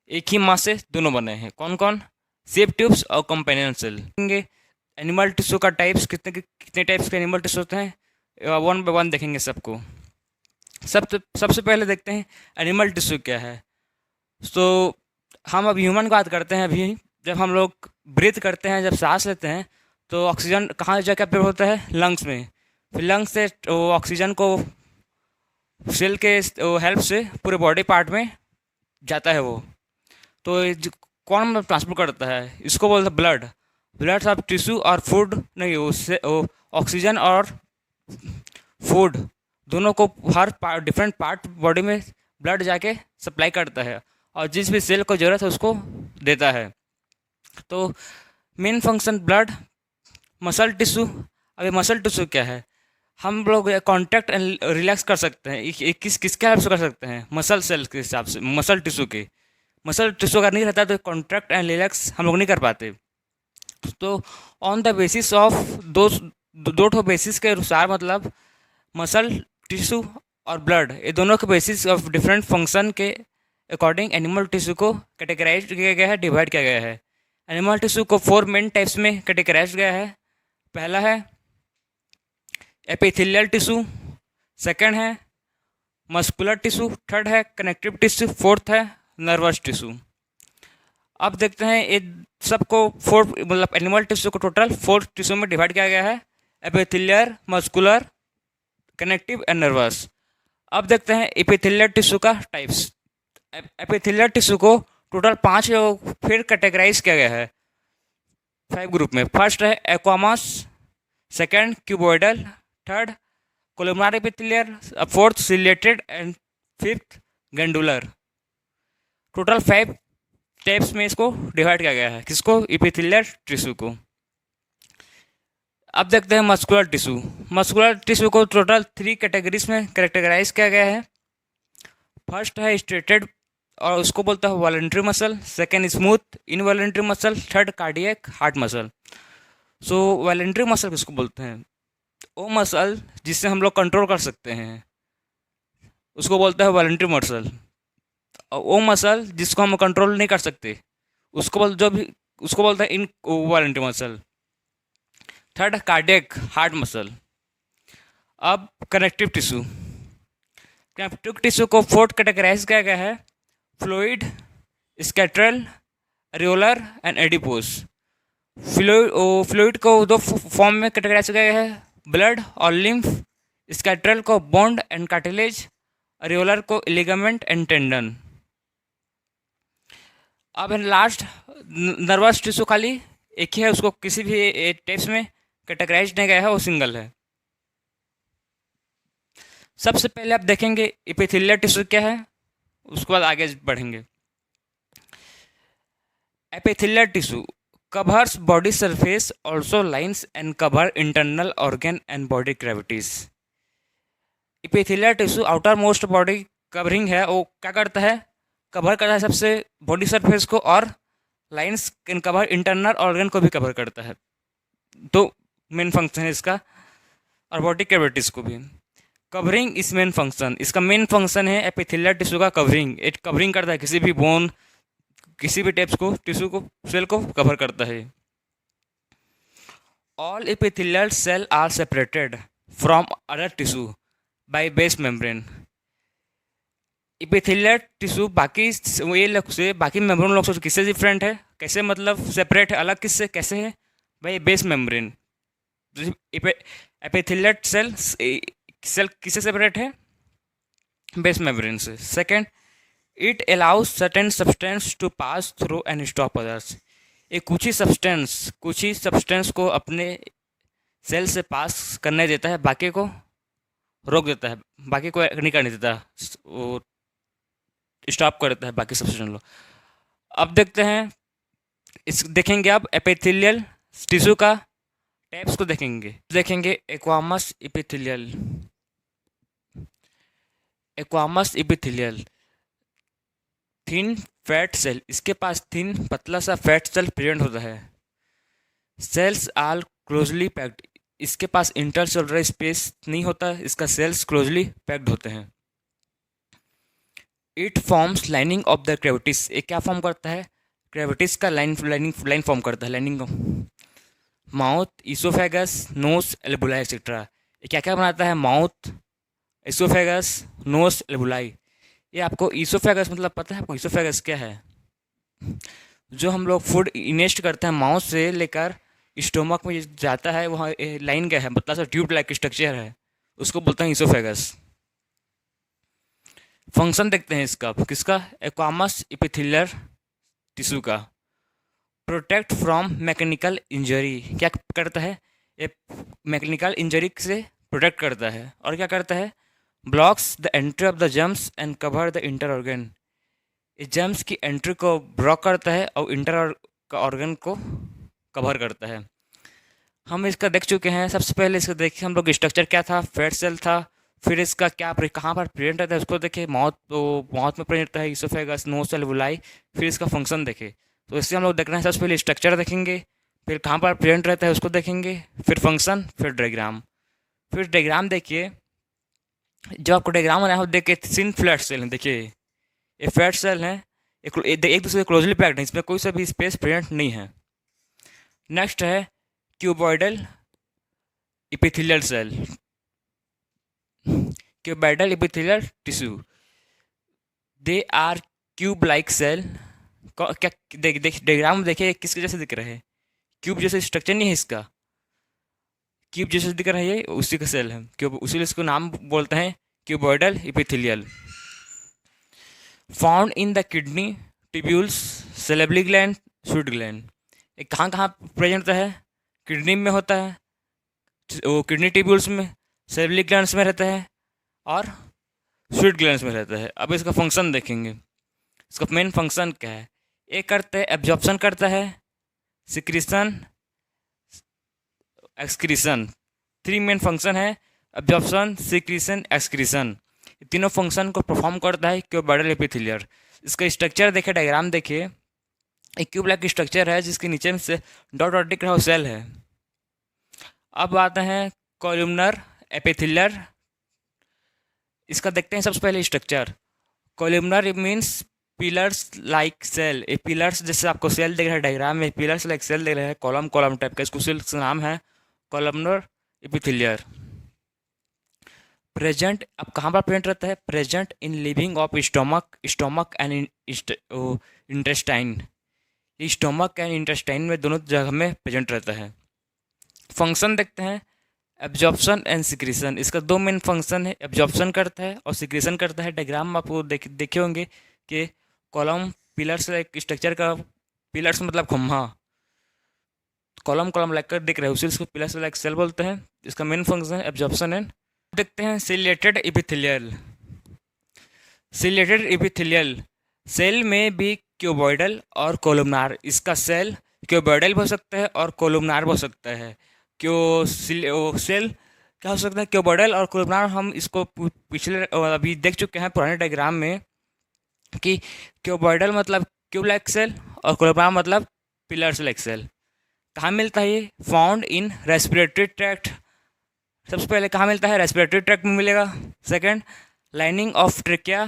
एक ही माँ से दोनों बने हैं। कौन कौन? शिप ट्यूब्स और कंपेनियन सेल। एनिमल टिश्यू का टाइप्स, कितने टाइप्स के एनिमल टिश्यू होते हैं, वन बाय वन देखेंगे सबको। सबसे पहले देखते हैं एनिमल टिश्यू क्या है। तो हम अब ह्यूमन की बात करते हैं। अभी जब हम लोग ब्रीथ करते हैं, जब सांस लेते हैं, तो ऑक्सीजन कहाँ जाकर प्योर होता है? लंग्स में। फिर लंग्स से ऑक्सीजन को सेल के हेल्प से पूरे बॉडी पार्ट में जाता है वो। तो कौन ट्रांसपोर्ट करता है? इसको बोलते हैं ब्लड। ब्लड सब टिश्यू और फूड नहीं, उससे ऑक्सीजन और फूड दोनों को हर डिफरेंट पार्ट बॉडी में ब्लड जाके सप्लाई करता है, और जिस भी सेल को ज़रूरत है उसको देता है। तो main function blood. Muscle tissue. अभी मसल टिश्यू क्या है? हम लोग कॉन्टैक्ट एंड रिलैक्स कर सकते हैं। किसके हेल्प से कर सकते हैं? मसल सेल के हिसाब से, मसल टिश्यू के। मसल टिश्यू अगर नहीं रहता तो कॉन्ट्रैक्ट एंड रिलैक्स हम लोग नहीं कर पाते। तो ऑन द बेसिस ऑफ दो ठो बेसिस के अनुसार, मतलब मसल टिश्यू और ब्लड, ये दोनों के बेसिस ऑफ डिफरेंट फंक्शन के अकॉर्डिंग एनिमल टिश्यू को कैटेगराइज किया गया है, डिवाइड किया गया है। एनिमल टिश्यू को 4 मेन टाइप्स में कैटेगराइज गया है। पहला है एपिथेलियल टिश्यू, सेकंड है मस्कुलर टिश्यू, थर्ड है कनेक्टिव टिश्यू, फोर्थ है नर्वस टिश्यू। अब देखते हैं ये सबको मतलब एनिमल टिश्यू को टोटल 4 टिश्यू में डिवाइड किया गया है: epithelial, muscular, connective and nervous. अब देखते हैं एपिथेलियल टिश्यू का टाइप्स। एपिथेलियल टिश्यू को टोटल 5 फिर कैटेगराइज किया गया है 5 ग्रुप में। फर्स्ट है squamous, second cuboidal, third columnar epithelial, fourth ciliated and fifth glandular. Total 5 types में इसको डिवाइड किया गया है। किसको? एपिथेलियल टिश्यू को। अब देखते हैं मस्कुलर टिश्यू। मस्कुलर टिश्यू को टोटल 3 कैटेगरीज में कैटेगराइज किया गया है। फर्स्ट है स्ट्रेटेड, और उसको बोलता है voluntary muscle, second smooth involuntary muscle, third cardiac heart muscle. So voluntary muscle किसको बोलते हैं? वो मसल जिससे हम लोग कंट्रोल कर सकते हैं। उसको बोलता है वॉलंटरी मसल। और वो मसल जिसको हम कंट्रोल नहीं कर सकते, उसको बोल जो भी उसको बोलते हैं involuntary muscle. Third, cardiac heart muscle. अब कनेक्टिव टिश्यू। कनेक्टिव टिश्यू को फोर्थ कैटेगराइज किया गया है: fluid, skeletal, areolar and adipose. Fluid को दो फॉर्म में कैटेगराइज किया गया है: ब्लड और लिम्फ। स्कैट्रल को बोन्ड एंड कार्टिलेज। रियोलर को लिगामेंट एंड टेंडन। अब लास्ट नर्वस टिश्यू खाली एक ही है, उसको किसी भी टाइप्स में कैटेगराइज नहीं गया है, वो सिंगल है। सबसे पहले आप देखेंगे एपिथेलियल टिश्यू क्या है, उसके बाद आगे बढ़ेंगे। Epithelial tissue covers body surface, also lines and cover internal organ and body cavities। Epithelial tissue outer most body covering है, वो क्या करता है, कवर करता है सबसे बॉडी सरफेस को, और lines can cover internal organ को भी कवर करता है। तो मेन फंक्शन है इसका, और बॉडी कैविटीज को भी। कवरिंग इस मेन फंक्शन, इसका मेन फंक्शन है एपिथेलियल टिश्यू का कवरिंग। इट कवरिंग करता है किसी भी बोन, किसी भी टाइप्स को, टिश्यू को, सेल को कवर करता है। All epithelial cell are separated from other tissue by base membrane. Epithelial tissue बाकी ये लोग से, बाकी मेम्ब्रेन लोग से किससे डिफरेंट है, कैसे मतलब सेपरेट है, अलग किससे, कैसे है भाई, बेस मेम्ब्रेन। एपिथेलियल सेल किससे सेपरेट है, बेस मेम्ब्रेन से। Second, it allows certain substance to pass through and stop others. एक कुछ ही सब्सटेंस को अपने सेल से पास करने देता है, बाकी को रोक देता है, बाकी को नहीं करने देता, वो स्टॉप कर देता है बाकी सब्सटेंस को। अब देखते हैं, देखेंगे अब एपिथेलियल टिश्यू का टाइप्स को देखेंगे squamous epithelial. Squamous epithelial thin flat cell, इसके पास थिन पतला सा फैट सेल प्रेजेंट होता है। सेल्स आर क्लोजली पैक्ड, इसके पास इंटरसेलुलर स्पेस नहीं होता, इसका सेल्स क्लोजली पैक्ड होते हैं। It forms lining of the cavities, ये क्या फॉर्म करता है, क्रेविटिस का लाइन फॉर्म करता है, lining of mouth, oesophagus, nose, एल्बुलाई एक्सेट्रा। ये क्या क्या बनाता है, माउथ, इसोफेगस, नोज, एल्बुलाई। ये आपको इसोफेगस मतलब पता है आपको, इसोफेगस क्या है, जो हम लोग फूड इनेस्ट करते हैं माउथ से लेकर स्टोमक में जाता है, वहाँ लाइन क्या है, मतलब सा ट्यूब लाइक स्ट्रक्चर है, उसको बोलते हैं इसोफेगस। फंक्शन देखते हैं इसका, किसका, एक्वामस एपिथेलियल टिश्यू का। प्रोटेक्ट फ्रॉम मैकेनिकल इंजरी, क्या करता है, ये मैकेनिकल इंजरी से प्रोटेक्ट करता है। और क्या करता है, blocks the entry of the germs and cover the inter organ. ये जर्म्स की एंट्री को ब्लॉक करता है और इंटर ऑर्गन को कवर करता है। हम इसका देख चुके हैं, सबसे पहले इसका देखे हम लोग स्ट्रक्चर क्या था, फैट सेल था, फिर इसका क्या कहाँ पर प्रेजेंट रहता है उसको देखे, माउथ में प्रेजेंट रहता है इसोफेगस, नोज, एल्वुलाई। फिर इसका फंक्शन देखे, तो इससे हम लोग देखना है, सबसे पहले स्ट्रक्चर देखेंगे, फिर कहाँ पर प्रेजेंट रहता है उसको देखेंगे, फिर फंक्शन, फिर डायग्राम। फिर डायग्राम देखिए, जो आपको डायग्राम बनाया हो देखिए, थिन फ्लैट सेल है, देखिए ये फ्लैट सेल है, एक दूसरे से क्लोजली पैक्ड है, इसमें कोई सा भी स्पेस प्रेजेंट नहीं है। नेक्स्ट है cuboidal epithelial cell, cuboidal epithelial tissue. They are cube like cell. क्या डायग्राम में देखिए किसके जैसे दिख रहा है, क्यूब जैसे स्ट्रक्चर नहीं है इसका, क्यूब जैसे दिख रहा है, ये उसी का सेल है क्यूब, उसी इसको नाम बोलते हैं cuboidal epithelial. Found in the kidney, tubules, salivary gland, sweet gland. ये कहाँ कहाँ प्रेजेंट होता है, किडनी में होता है, वो किडनी ट्यूब्यूल्स में, सेलेबरी ग्लैंड्स में रहता है, और स्वीट ग्लैंड्स में रहता है। अब इसका फंक्शन देखेंगे, इसका मेन फंक्शन क्या है, ये करता है एब्जॉर्प्शन करता है, secretion, excretion. Three main function है, एब्जॉर्प्शन, सिक्रीशन, एक्सक्रीशन। तीनों फंक्शन को परफॉर्म करता है क्यूबॉइडल एपिथेलियल। इसका स्ट्रक्चर देखिए, डायग्राम देखिए, एक क्यूब लाइक स्ट्रक्चर है जिसके नीचे में से डॉट डॉट दिख रहा है, सेल है। अब आते हैं कॉलमनर एपिथेलियल इसका देखते हैं सबसे पहले structure. Columnar means pillars like cell. ये पिलर्स जैसे आपको सेल दिख रहा है डायग्राम में, पिलर्स लाइक सेल दिख रहा है, कॉलम कॉलम टाइप का, इसको सेल का नाम है कोलुमनर एपिथेलियर। प्रेजेंट अब कहाँ पर प्रेजेंट रहता है? Present in living of stomach and intestine. ये स्टोमक एंड इंटेस्टाइन में दोनों जगह में प्रेजेंट रहता है। फंक्शन देखते हैं, एब्जॉर्प्शन एंड सिक्रीशन। इसका दो मेन फंक्शन है, एब्जॉर्प्शन करता है और सिक्रीशन करता है। डायग्राम में आपको देखे होंगे कि कॉलम पिलर्स लाइक स्ट्रक्चर का, पिलर्स मतलब खम्भा, कॉलम कॉलम लाइक कर दिख रहे हैं, उसी इसको पिलर्स लाइक सेल बोलते हैं। इसका मेन फंक्शन है एब्जॉर्प्शन एंड। देखते हैं ciliated epithelial. Ciliated epithelial cell में भी क्यूबॉइडल और कोलुमनार। इसका सेल क्यूबॉइडल भी हो सकता है और कोलुमनार भी हो सकता है। सेल क्या हो सकता है? क्यूबॉइडल और कोलुमनार। हम इसको पिछले अभी देख चुके हैं पुराने डायग्राम में कि क्यूबॉइडल मतलब क्यूब लाइक सेल और कोलुमनार मतलब पिलर्स लाइक सेल। कहाँ मिलता है ये? Found in respiratory tract. सबसे पहले कहाँ मिलता है? रेस्पिरेटरी ट्रैक्ट में मिलेगा। Second, lining of trachea,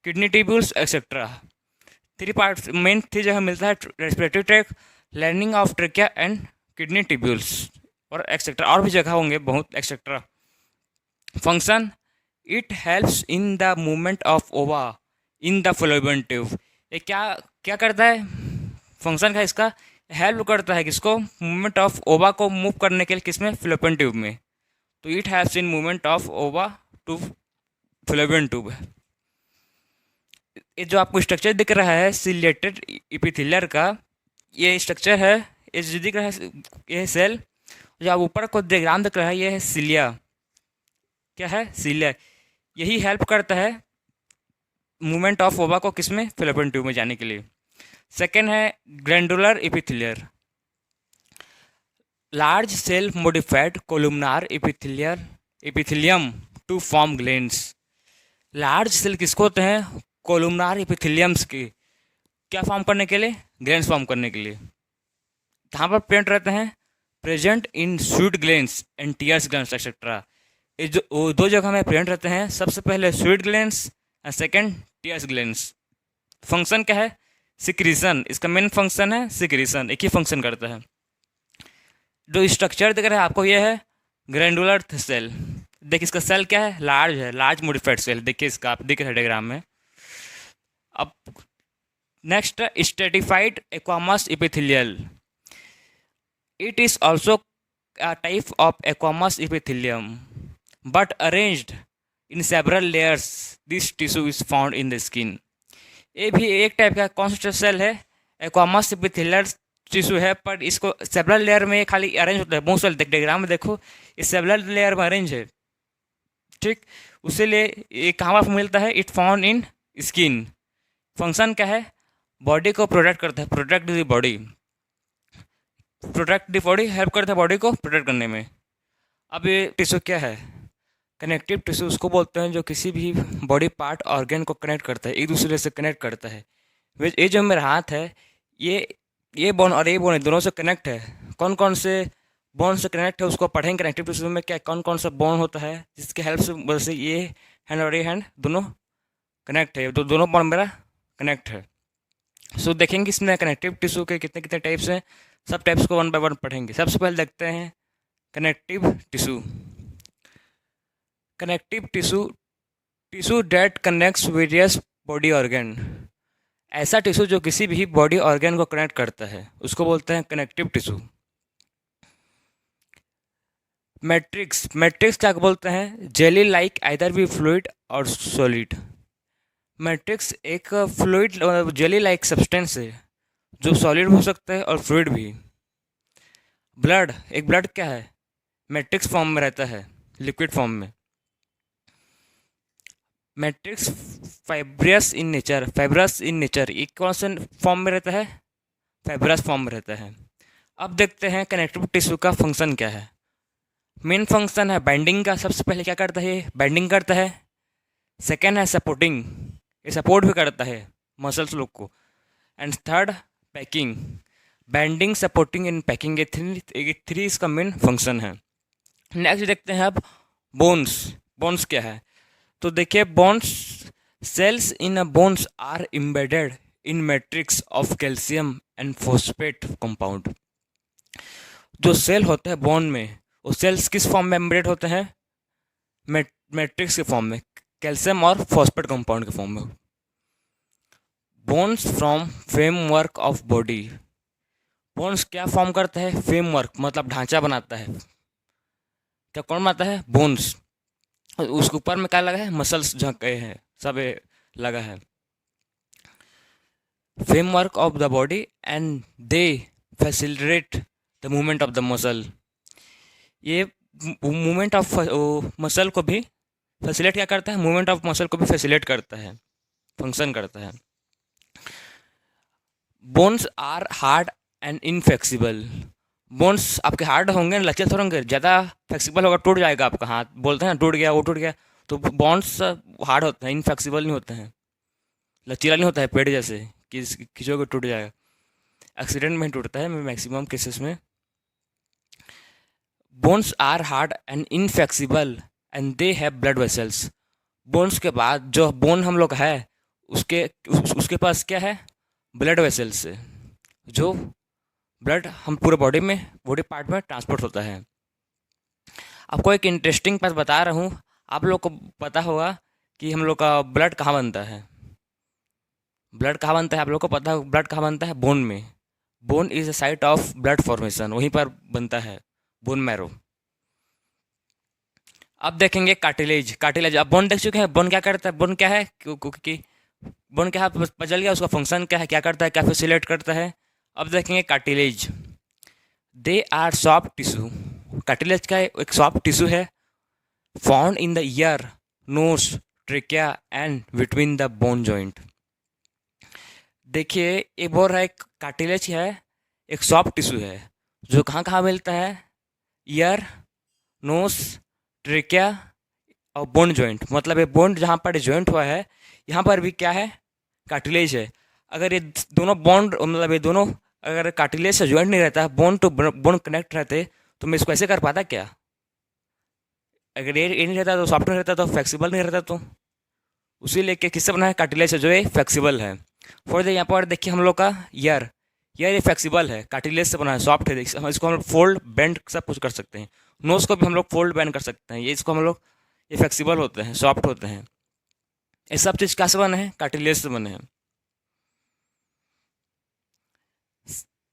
kidney tubules etcetera. Three part main three जगह मिलता है, respiratory tract, lining of trachea and kidney tubules और एक्सेट्रा, और भी जगह होंगे बहुत etcetera. Function, it helps in the movement of ओवा इन द फ्लोएबन ट्यूब। ये क्या क्या करता है? फंक्शन का इसका हेल्प करता है किसको? मूवमेंट ऑफ ओवा को मूव करने के लिए, किसमें? फ्लोएबन ट्यूब में। तो it helps in movement of ova to fallopian tube. ये जो आपको स्ट्रक्चर दिख रहा है सिलेटेड एपिथेलियर का, ये स्ट्रक्चर है, ये जो दिख रहा है ये सेल। जो आप ऊपर को डायग्राम दिख रहा है ये है सिलिया। क्या है? सिलिया। यही हेल्प करता है मूवमेंट ऑफ ओवा को किसमें? फ्लोएबन ट्यूब में जाने के लिए। सेकेंड है glandular epithelial. Large cell modified columnar epithelium to form glands. Large cell किसको होते हैं? कोलुमनार एपिथेलियम्स की। क्या फॉर्म करने के लिए? ग्लैंड्स फॉर्म करने के लिए। कहाँ पर प्रेजेंट रहते हैं? Present in sweet glands and tears glands etcetera. ये जो दो जगह में प्रेजेंट रहते हैं, सबसे पहले sweet glands and second tears glands. Function क्या है? सिक्रीशन। इसका मेन फंक्शन है सिक्रीशन, एक ही फंक्शन करता है। जो स्ट्रक्चर दिख रहा है आपको ये है ग्लैंडुलर सेल। देखिए इसका सेल क्या है? लार्ज है, लार्ज मोडिफाइड सेल। देखिए इसका आप दिख रहा है डायग्राम में। अब next, stratified squamous epithelial. It is also a type of aqueous epithelium but arranged in several layers. This tissue is found in the skin. ये भी एक टाइप का कौन सा सेल है? एक्वामस एपिथेलियल टिश्यू है, पर इसको सेवरल लेयर में खाली अरेंज होता है। बहुत सारे डायग्राम में देखो ये सेवरल लेयर में अरेंज है, ठीक। उसी लिए ये कहाँ पर मिलता है? It found in skin. Function क्या है? बॉडी को प्रोटेक्ट करता है, protect the body, protect the body, help करता है बॉडी को प्रोटेक्ट करने में। अब ये टिश्यू क्या है? कनेक्टिव टिश्यू उसको बोलते हैं जो किसी भी बॉडी पार्ट ऑर्गन को कनेक्ट करता है, एक दूसरे से कनेक्ट करता है। ये जो मेरा हाथ है, ये बोन और ये बोन दोनों से कनेक्ट है। कौन कौन से बोन से कनेक्ट है उसको पढ़ेंगे कनेक्टिव टिश्यू में, क्या कौन कौन सा बोन होता है जिसके हेल्प से वजह से ये हैंड और ये हैंड दोनों कनेक्ट है, दोनों बोन मेरा कनेक्ट है। सो देखेंगे इसमें कनेक्टिव टिश्यू के कितने कितने टाइप्स हैं, सब टाइप्स को वन बाय वन पढ़ेंगे। सबसे पहले देखते हैं connective tissue. Connective tissue, tissue that connects various body organ. ऐसा टिश्यू जो किसी भी बॉडी ऑर्गन को कनेक्ट करता है उसको बोलते हैं कनेक्टिव टिश्यू। मैट्रिक्स, मैट्रिक्स क्या बोलते हैं? Jelly like either be fluid और सॉलिड। मैट्रिक्स एक फ्लूइड जेली लाइक सब्सटेंस है जो सॉलिड हो सकता है और फ्लूइड भी। ब्लड, एक ब्लड क्या है? मैट्रिक्स फॉर्म में रहता है, लिक्विड फॉर्म में। Matrix fibrous in nature, fibrous in nature, ये कौन से फॉर्म में रहता है? फाइब्रस फॉर्म में रहता है। अब देखते हैं कनेक्टिव टिश्यू का फंक्शन क्या है। मेन फंक्शन है बाइंडिंग का। सबसे पहले क्या करता है? बाइंडिंग करता है। सेकेंड है सपोर्टिंग, ये सपोर्ट भी करता है मसल्स लोग को। And third packing, binding, supporting and packing, ये थ्री इसका मेन फंक्शन है। नेक्स्ट देखते हैं अब बोन्स। बोन्स क्या है? तो देखिए bones, cells in a bones are embedded in matrix of calcium and phosphate compound. जो सेल होते हैं बोन में, वो सेल्स किस फॉर्म में एम्बेडेड होते हैं? मैट्रिक्स के फॉर्म में, कैल्शियम और फॉस्फेट कंपाउंड के फॉर्म में। Bones from framework of body. Bones क्या फॉर्म करता है? फ्रेमवर्क मतलब ढांचा बनाता है। क्या कौन बनाता है? बोन्स। उसके ऊपर में क्या लगा है? मसल्स झके हैं, सब लगा है। Framework of the body and they facilitate the movement of the muscle. ये मूवमेंट ऑफ मसल को भी फैसिलिटेट क्या करता है? मूवमेंट ऑफ मसल को भी फैसिलिटेट करता है, फंक्शन करता है। Bones are hard and inflexible. Bones आपके हार्ड होंगे, लचीले थोड़े होंगे, ज़्यादा फ्लेक्सिबल होगा टूट जाएगा आपका हाथ। बोलते हैं ना टूट गया, वो टूट गया। तो बोन्स हार्ड होते हैं, इनफ्लेक्सिबल नहीं होते हैं, लचीला नहीं होता है पेड़ जैसे कि खींचोगे टूट जाएगा। एक्सीडेंट में टूटता है मैक्सिमम केसेस में। Bones are hard and inflexible and they have blood vessels. Bones के बाद जो बोन हम लोग है उसके पास क्या है? ब्लड वेसल्स है, जो ब्लड हम पूरे बॉडी पार्ट में ट्रांसपोर्ट होता है। आपको एक इंटरेस्टिंग बात बता रहा हूँ। आप लोग को पता होगा कि हम लोग का ब्लड कहाँ बनता है? ब्लड कहाँ बनता है? आप लोग को पता है ब्लड कहाँ बनता है? बोन में। Bone is a site of blood formation, वहीं पर बनता है बोन मैरो। अब देखेंगे कार्टिलेज। कार्टिलेज, अब बोन देख चुके हैं। बोन क्या करता है? बोन क्या है? क्योंकि बोन क्या है बदल गया, उसका फंक्शन क्या है, क्या करता है, क्या फैसिलिटेट करता है। अब देखेंगे cartilage. They are soft tissue. Cartilage का एक सॉफ्ट टिश्यू है, found in the ear, nose, trachea and between the bone joint. देखिए एक बोल रहा है कार्टिलेज है, एक सॉफ्ट टिश्यू है जो कहाँ कहाँ मिलता है? ईयर, नोज, ट्रेकिया और बोन जॉइंट। मतलब ये बोन जहाँ पर जॉइंट हुआ है, यहाँ पर भी क्या है? कार्टिलेज है। अगर ये दोनों बॉन्ड, मतलब ये दोनों अगर कार्टिलेज से जॉइंट नहीं रहता, बोन टू बोन कनेक्ट रहते, तो मैं इसको ऐसे कर पाता क्या? अगर ये नहीं रहता तो सॉफ्ट नहीं रहता, तो फ्लेक्सिबल नहीं रहता। तो उसी लेके किससे बना है? कार्टिलेज से, जो ये फ्लेक्सिबल है। फॉर द यहाँ पर देखिए हम लोग का ईयर ये फ्लेक्सिबल है, कार्टिलेज से बना है, सॉफ्ट है। इसको हम लोग फोल्ड बेंड सब कुछ कर सकते हैं। नोज को भी हम लोग फोल्ड बेंड कर सकते हैं। ये इसको हम लोग, ये फ्लेक्सिबल होते हैं, सॉफ्ट होते हैं। ये सब चीज़ कैसे बने हैं? कार्टिलेज से बने हैं।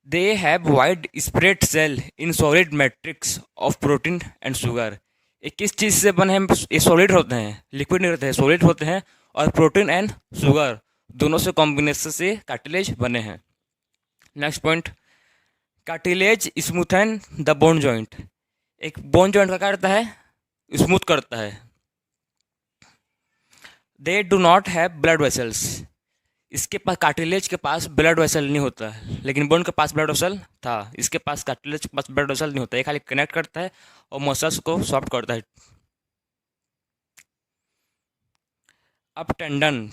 They have wide spread cell in solid matrix of protein and sugar. ये किस चीज़ से बने हैं? ये सॉलिड होते हैं, लिक्विड नहीं रहते हैं, सॉलिड होते हैं। और प्रोटीन एंड शुगर दोनों से कॉम्बिनेशन से कार्टिलेज बने हैं। Next point, cartilage smoothen the bone joint. एक बोन जॉइंट का करता है? स्मूथ करता है। They do not have blood vessels. इसके पास, कार्टिलेज के पास ब्लड वेसल नहीं होता है, लेकिन बोन के पास ब्लड वेसल था। इसके पास, कार्टिलेज के पास ब्लड वेसल नहीं होता है। ये खाली कनेक्ट करता है और मसल्स को सॉफ्ट करता है। अब tendon.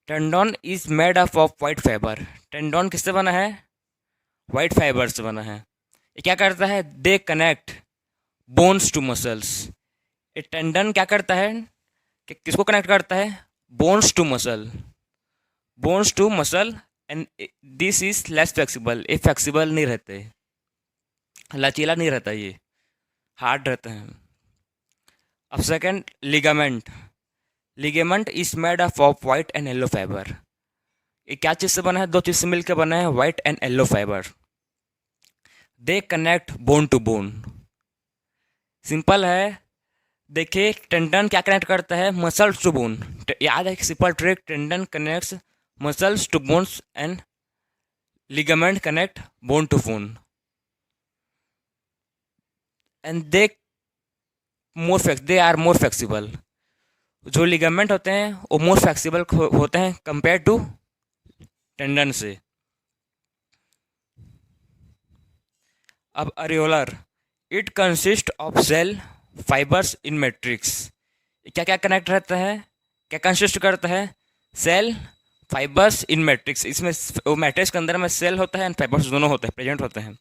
Tendon is made up of white fibre. Tendon किससे बना है? वाइट फाइबर से बना है। ये क्या करता है? They connect bones to muscles. ये टेंडन क्या करता है कि किसको कनेक्ट करता है? Bones to muscle, bones to muscle. And this is less flexible. ये फ्लेक्सिबल नहीं रहते, लचीला नहीं रहता, ये हार्ड रहते हैं। अब second, ligament. Ligament is made up of white and yellow fibre. ये क्या चीज़ से बना है? दो चीज़ से मिलकर बना है, white and yellow fibre. They connect bone to bone. Simple है। देखिए टेंडन क्या कनेक्ट करता है? Muscles to bone. याद है simple trick, tendon connects muscles to bones and ligament connect bone to bone. And they are more flexible. जो ligament होते हैं वो मोर फ्लेक्सिबल होते हैं कंपेयर टू टेंडन से। अब areolar, it consist of cell fibres in matrix. क्या क्या कनेक्ट रहता है? क्या कंसिस्ट करता है? Cell fibres in matrix. इसमें वो मैट्रिक्स के अंदर में सेल होता है एंड फाइबर्स दोनों होते हैं, प्रेजेंट होते हैं।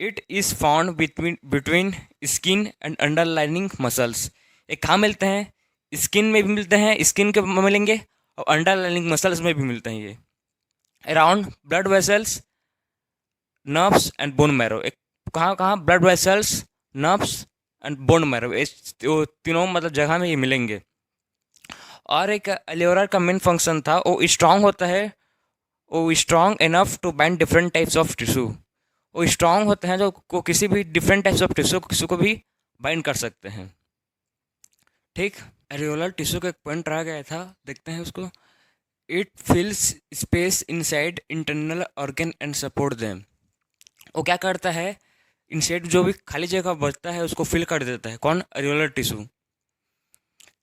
It is found between skin and underlining muscles. ये कहाँ मिलते हैं? स्किन में भी मिलते हैं, स्किन के मिलेंगे, और अंडरलाइनिंग मसल्स में भी मिलते हैं ये। Around blood vessels, nerves and bone marrow. एक कहाँ कहाँ, blood vessels, nerves and bone marrow, इस तीनों मतलब जगह में ये मिलेंगे। और एक अल्वेओलर का मेन फंक्शन था, वो स्ट्रांग होता है, वो strong enough to bind different types of tissue. वो स्ट्रांग होते हैं जो को किसी भी डिफरेंट टाइप्स ऑफ टिश्यू किसी को भी बाइंड कर सकते हैं। ठीक, एरियोलर टिश्यू का एक पॉइंट रह गया था, देखते हैं उसको। It fills space inside internal organ and support them. वो क्या करता है, इनसाइड जो भी खाली जगह बचता है उसको फिल कर देता है। कौन, एरियोलर टिश्यू।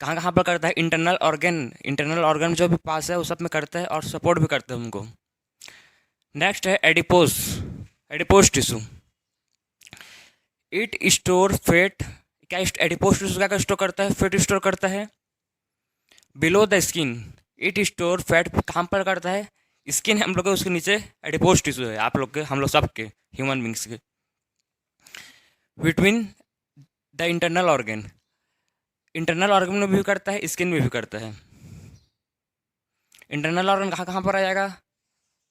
कहाँ कहाँ पर करता है, इंटरनल ऑर्गन, इंटरनल ऑर्गन जो भी पास है वो सब में करता है, और सपोर्ट भी करता है उनको। नेक्स्ट है adipose, adipose tissue. It store fat. क्या एडिपोज टिश्यू क्या स्टोर करता है, फैट स्टोर करता है below the skin. It store fat कहाँ पर करता है, स्किन है हम लोग के, उसके नीचे एडिपोज टिश्यू है आप लोग के, हम लोग सब के, ह्यूमन बींग्स के। Between the internal organ, internal organ में भी करता है, स्किन में भी करता है। इंटरनल ऑर्गन कहाँ कहाँ पर आ जाएगा,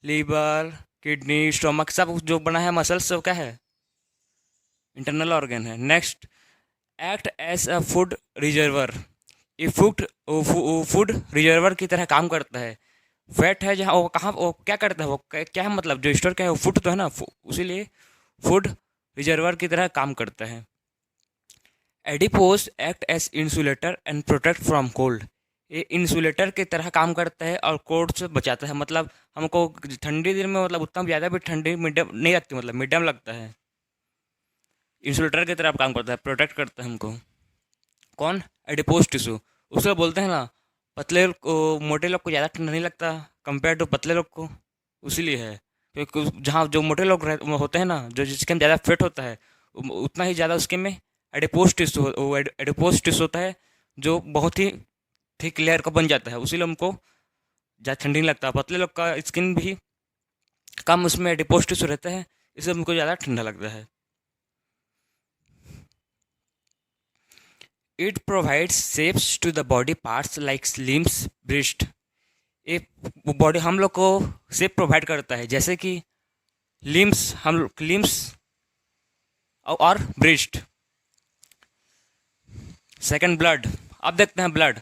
लीवर, किडनी, स्टोमक, सब जो बना है मसल्स सब क्या है, इंटरनल ऑर्गन है। Next, act as a food reservoir. ये फूड रिजर्वर की तरह काम करता है। फैट है जहाँ, वो कहाँ, वो क्या करता है, वो क्या है मतलब जो स्टोर क्या है, वो फूड तो है ना, उसीलिए फूड रिजर्वर की तरह काम करता है। Adipose act as insulator and protect from cold. ये इंसुलेटर की तरह काम करता है और कोल्ड से बचाता है। मतलब हमको ठंडी दिन में मतलब उतना ज़्यादा भी ठंडी मीडियम नहीं लगती, मतलब मीडियम लगता है। इंसुलेटर की तरह काम करता है, प्रोटेक्ट करता है हमको। कौन, एडिपोज टिश्यू। उसको बोलते हैं ना, पतले को, मोटे लोग को ज़्यादा ठंडा नहीं लगता कंपेयर टू पतले लोग को, उसीलिए है। क्योंकि जहाँ जो मोटे लोग होते हैं ना, जो जिसके में ज़्यादा फेट होता है, उतना ही ज़्यादा उसके में एडिपोज टिश्यू, वो एडिपोज टिश्यू होता है जो बहुत ही थिक लेयर का बन जाता है, उसीलिए हमको ज़्यादा ठंडी नहीं लगता। पतले लोग का स्किन भी कम उसमें एडिपोज टिश्यू रहता है, इसलिए हमको ज़्यादा ठंडा लगता है। It provides shapes to the body parts like limbs, breast. ये बॉडी हम लोग को शेप प्रोवाइड करता है, जैसे कि लिम्स, हम लिम्स और ब्रेस्ट। Second, blood. अब देखते हैं blood.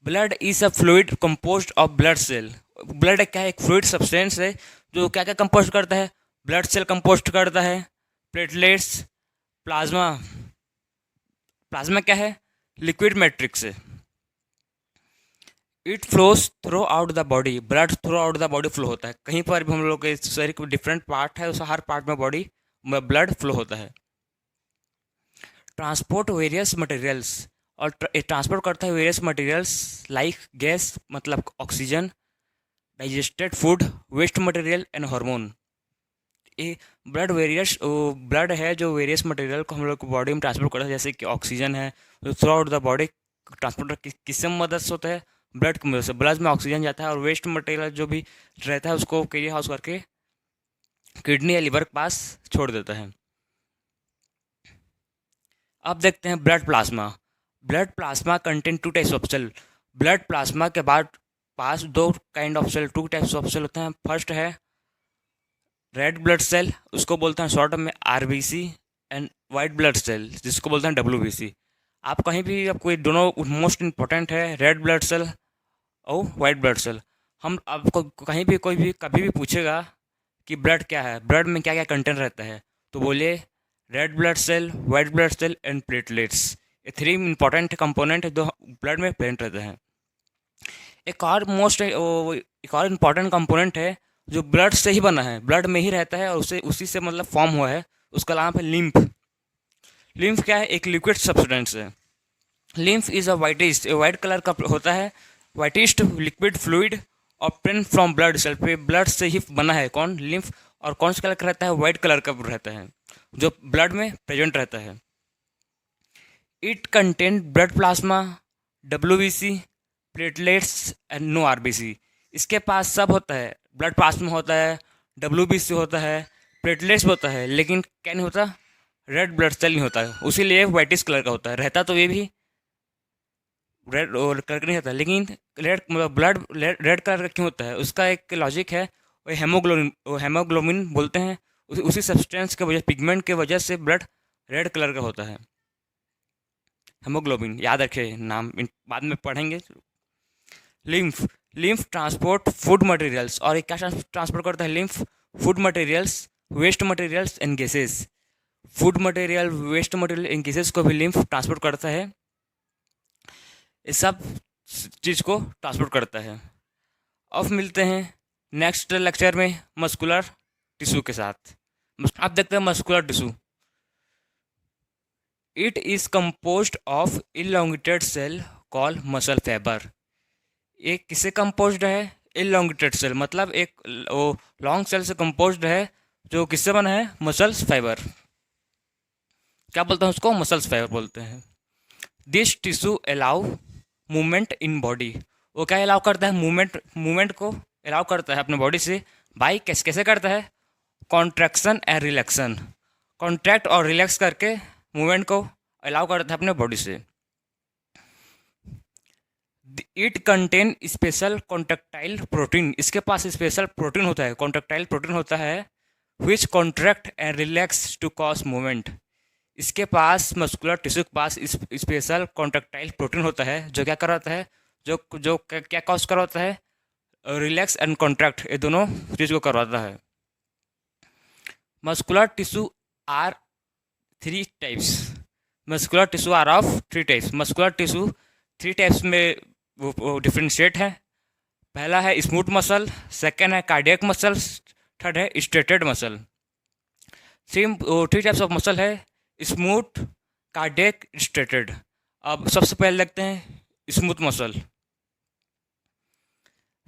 Blood is a fluid composed of blood cell. Blood क्या है, एक फ्लूइड सब्सटेंस है जो क्या क्या कंपोस्ट करता है, ब्लड सेल कंपोस्ट करता है, प्लेटलेट्स, प्लाज्मा। प्लाज्मा क्या है, लिक्विड मैट्रिक्स है। It flows through out the body. Blood through out the body flow होता है, कहीं पर भी हम लोग के शरीर के डिफरेंट पार्ट है, उस हर पार्ट में बॉडी में ब्लड फ्लो होता है। ट्रांसपोर्ट वेरियस मटेरियल्स, और ट्रांसपोर्ट करता है वेरियस मटेरियल्स लाइक गैस, मतलब oxygen, digested food, waste material and hormone. ये ब्लड है जो वेरियस मटेरियल को हम लोग बॉडी में ट्रांसपोर्ट करता है, जैसे कि ऑक्सीजन है, जो through out the body transport किससे मदद से होता है, ब्लड की मदद से। ब्लड में ऑक्सीजन जाता है, और वेस्ट मटेरियल जो भी रहता है उसको कैरी हाउस करके किडनी या लिवर के पास छोड़ देता है। अब देखते हैं blood plasma. Blood plasma contain two types of cell. Blood plasma के बाद पास दो kind of cell, two types of cell होते हैं। फर्स्ट है रेड ब्लड सेल, उसको बोलते हैं शॉर्ट में RBC, and white blood cell जिसको बोलते हैं डब्ल्यूबीसी। आप कहीं भी, आपको दोनों मोस्ट इंपॉर्टेंट है, रेड ब्लड सेल और वाइट ब्लड सेल। हम आपको कहीं भी कोई भी कभी भी पूछेगा कि ब्लड क्या है, ब्लड में क्या क्या कंटेंट रहता है, तो बोलिए red blood cell, white blood cell and platelets. ये थ्री इंपॉर्टेंट कंपोनेंट है जो ब्लड में प्रेजेंट रहते हैं। एक और इम्पॉर्टेंट कंपोनेंट है जो ब्लड से ही बना है, ब्लड में ही रहता है और उसी से मतलब फॉर्म हुआ है, उसका नाम है लिम्फ। लिम्फ क्या है, एक लिक्विड सब्सटेंस है। Lymph is a whitish, white colour का होता है, whitish liquid fluid obtain from blood cell. पे ब्लड से ही बना है कौन, लिम्फ। और कौन सा कलर का रहता है, वाइट कलर का रहता है, जो ब्लड में प्रेजेंट रहता है। It contain blood plasma, WBC, platelets and no RBC. इसके पास सब होता है, ब्लड प्लाज्मा होता है, डब्ल्यूबीसी होता है, प्लेटलेट्स होता है, लेकिन क्या नहीं होता, रेड ब्लड सेल नहीं होता है, उसीलिए वाइटिश कलर का होता है। रहता तो ये भी रेड और कलर का नहीं होता, लेकिन रेड मतलब ब्लड रेड कलर का क्यों होता है, उसका एक लॉजिक है। वो हेमोग्लोबिन बोलते हैं, उसी सब्सटेंस के वजह, पिगमेंट के वजह से ब्लड रेड कलर का होता है। हेमोग्लोबिन याद रखे नाम, बाद में पढ़ेंगे। Lymph, lymph transport food materials, और ये क्या ट्रांसपोर्ट करता है? Lymph food materials, waste materials and gases. Food material, waste material इन गैसेस को भी लिम्फ ट्रांसपोर्ट करता है। ये सब चीज़ को ट्रांसपोर्ट करता है। अब मिलते हैं नेक्स्ट लेक्चर में मस्कुलर टिश्यू के साथ। अब देखते हैं muscular tissue. It is composed of elongated cell call muscle fibre. ये किससे कंपोज्ड है? इलॉन्गेटेड सेल, मतलब एक वो लॉन्ग सेल से कंपोज्ड है, जो किससे बना है? Muscles fibre. क्या बोलते हैं उसको? मसल्स फाइबर बोलते हैं। This tissue allow movement in body. वो क्या अलाउ करता है? मूवमेंट को अलाउ करता है अपने बॉडी से। बाई कैसे कैसे करता है? Contraction and रिलैक्शन। कॉन्ट्रैक्ट और रिलैक्स करके मूवमेंट को अलाउ करता है अपने बॉडी से। It contain special contractile protein. इसके पास स्पेशल प्रोटीन होता है, कॉन्ट्रैक्टाइल प्रोटीन होता है, which contract and relax to cause movement. इसके पास मस्कुलर टिश्यू के पास स्पेशल कॉन्ट्रैक्टाइल प्रोटीन होता है, जो क्या कराता है? जो जो क्या कॉज करवाता है? रिलैक्स एंड कॉन्ट्रैक्ट, ये दोनों चीज़ को करवाता है। Muscular tissue are three types. Muscular tissue are of three types. Muscular tissue three types में वो डिफ्रेंशिएट है। पहला है स्मूथ मसल, सेकेंड है कार्डियक मसल, थर्ड है striated muscle. Three types of muscle है, स्मूथ, कार्डियक, स्ट्रेटेड। अब सबसे पहले देखते हैं smooth muscle.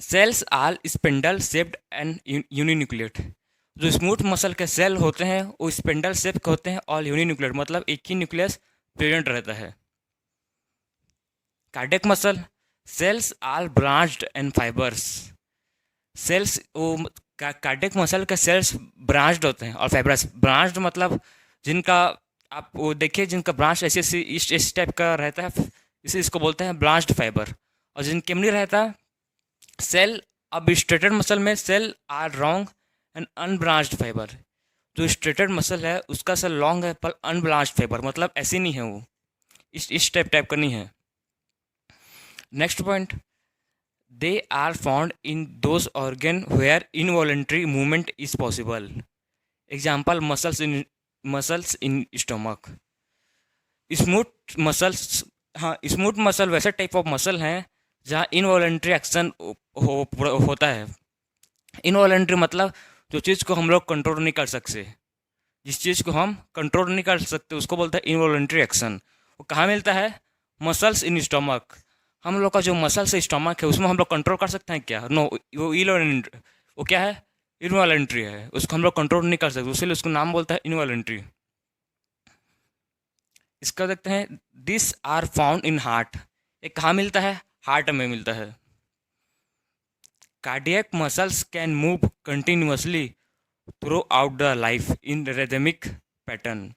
Cells are spindle shaped and uninucleate. जो स्मूथ मसल के सेल होते हैं वो स्पिंडल शेप के होते हैं और यूनिन्यूक्लियट, मतलब एक ही न्यूक्लियस प्रेजेंट रहता है। Cardiac muscle, cells are branched and fibres. Cells वो कार्डियक मसल के सेल्स ब्रांच्ड होते हैं और फाइबरस। ब्रांच्ड मतलब जिनका आप वो देखिए, जिनका ब्रांच ऐसे इस टाइप का रहता है, इसे इसको बोलते हैं ब्रांच्ड फाइबर। और जिनके में नहीं रहता सेल, अब स्ट्रेटेड मसल में cell are long and unbranched fibre. जो स्ट्रेटेड मसल है उसका सेल लॉन्ग है पर अनब्रांच्ड फाइबर, मतलब ऐसी नहीं है वो, इस टाइप का नहीं है। Next point, they are found in those organ where involuntary movement is possible. Example muscles in stomach. Smooth muscles, हाँ स्मूथ मसल वैसे टाइप ऑफ मसल हैं जहाँ इनवॉलेंट्री एक्शन होता है। इनवॉलेंट्री मतलब जो चीज़ को हम लोग कंट्रोल नहीं कर सकते, जिस चीज़ को हम कंट्रोल नहीं कर सकते उसको बोलते हैं इनवॉलेंट्री एक्शन। वो कहाँ मिलता है? Muscles in stomach. हम लोग का जो मसल्स स्टमक है उसमें हम लोग कंट्रोल कर सकते हैं क्या? नो, वो इनवॉलेंट्री, वो क्या है? इनवॉलेंट्री है, उसको हम लोग कंट्रोल नहीं कर सकते, इसलिए उसको नाम बोलता है इनवॉलेंट्री। इसका देखते हैं, this are found in heart. ये कहाँ मिलता है? हार्ट में मिलता है। Cardiac muscles can move continuously throughout the life in rhythmic pattern.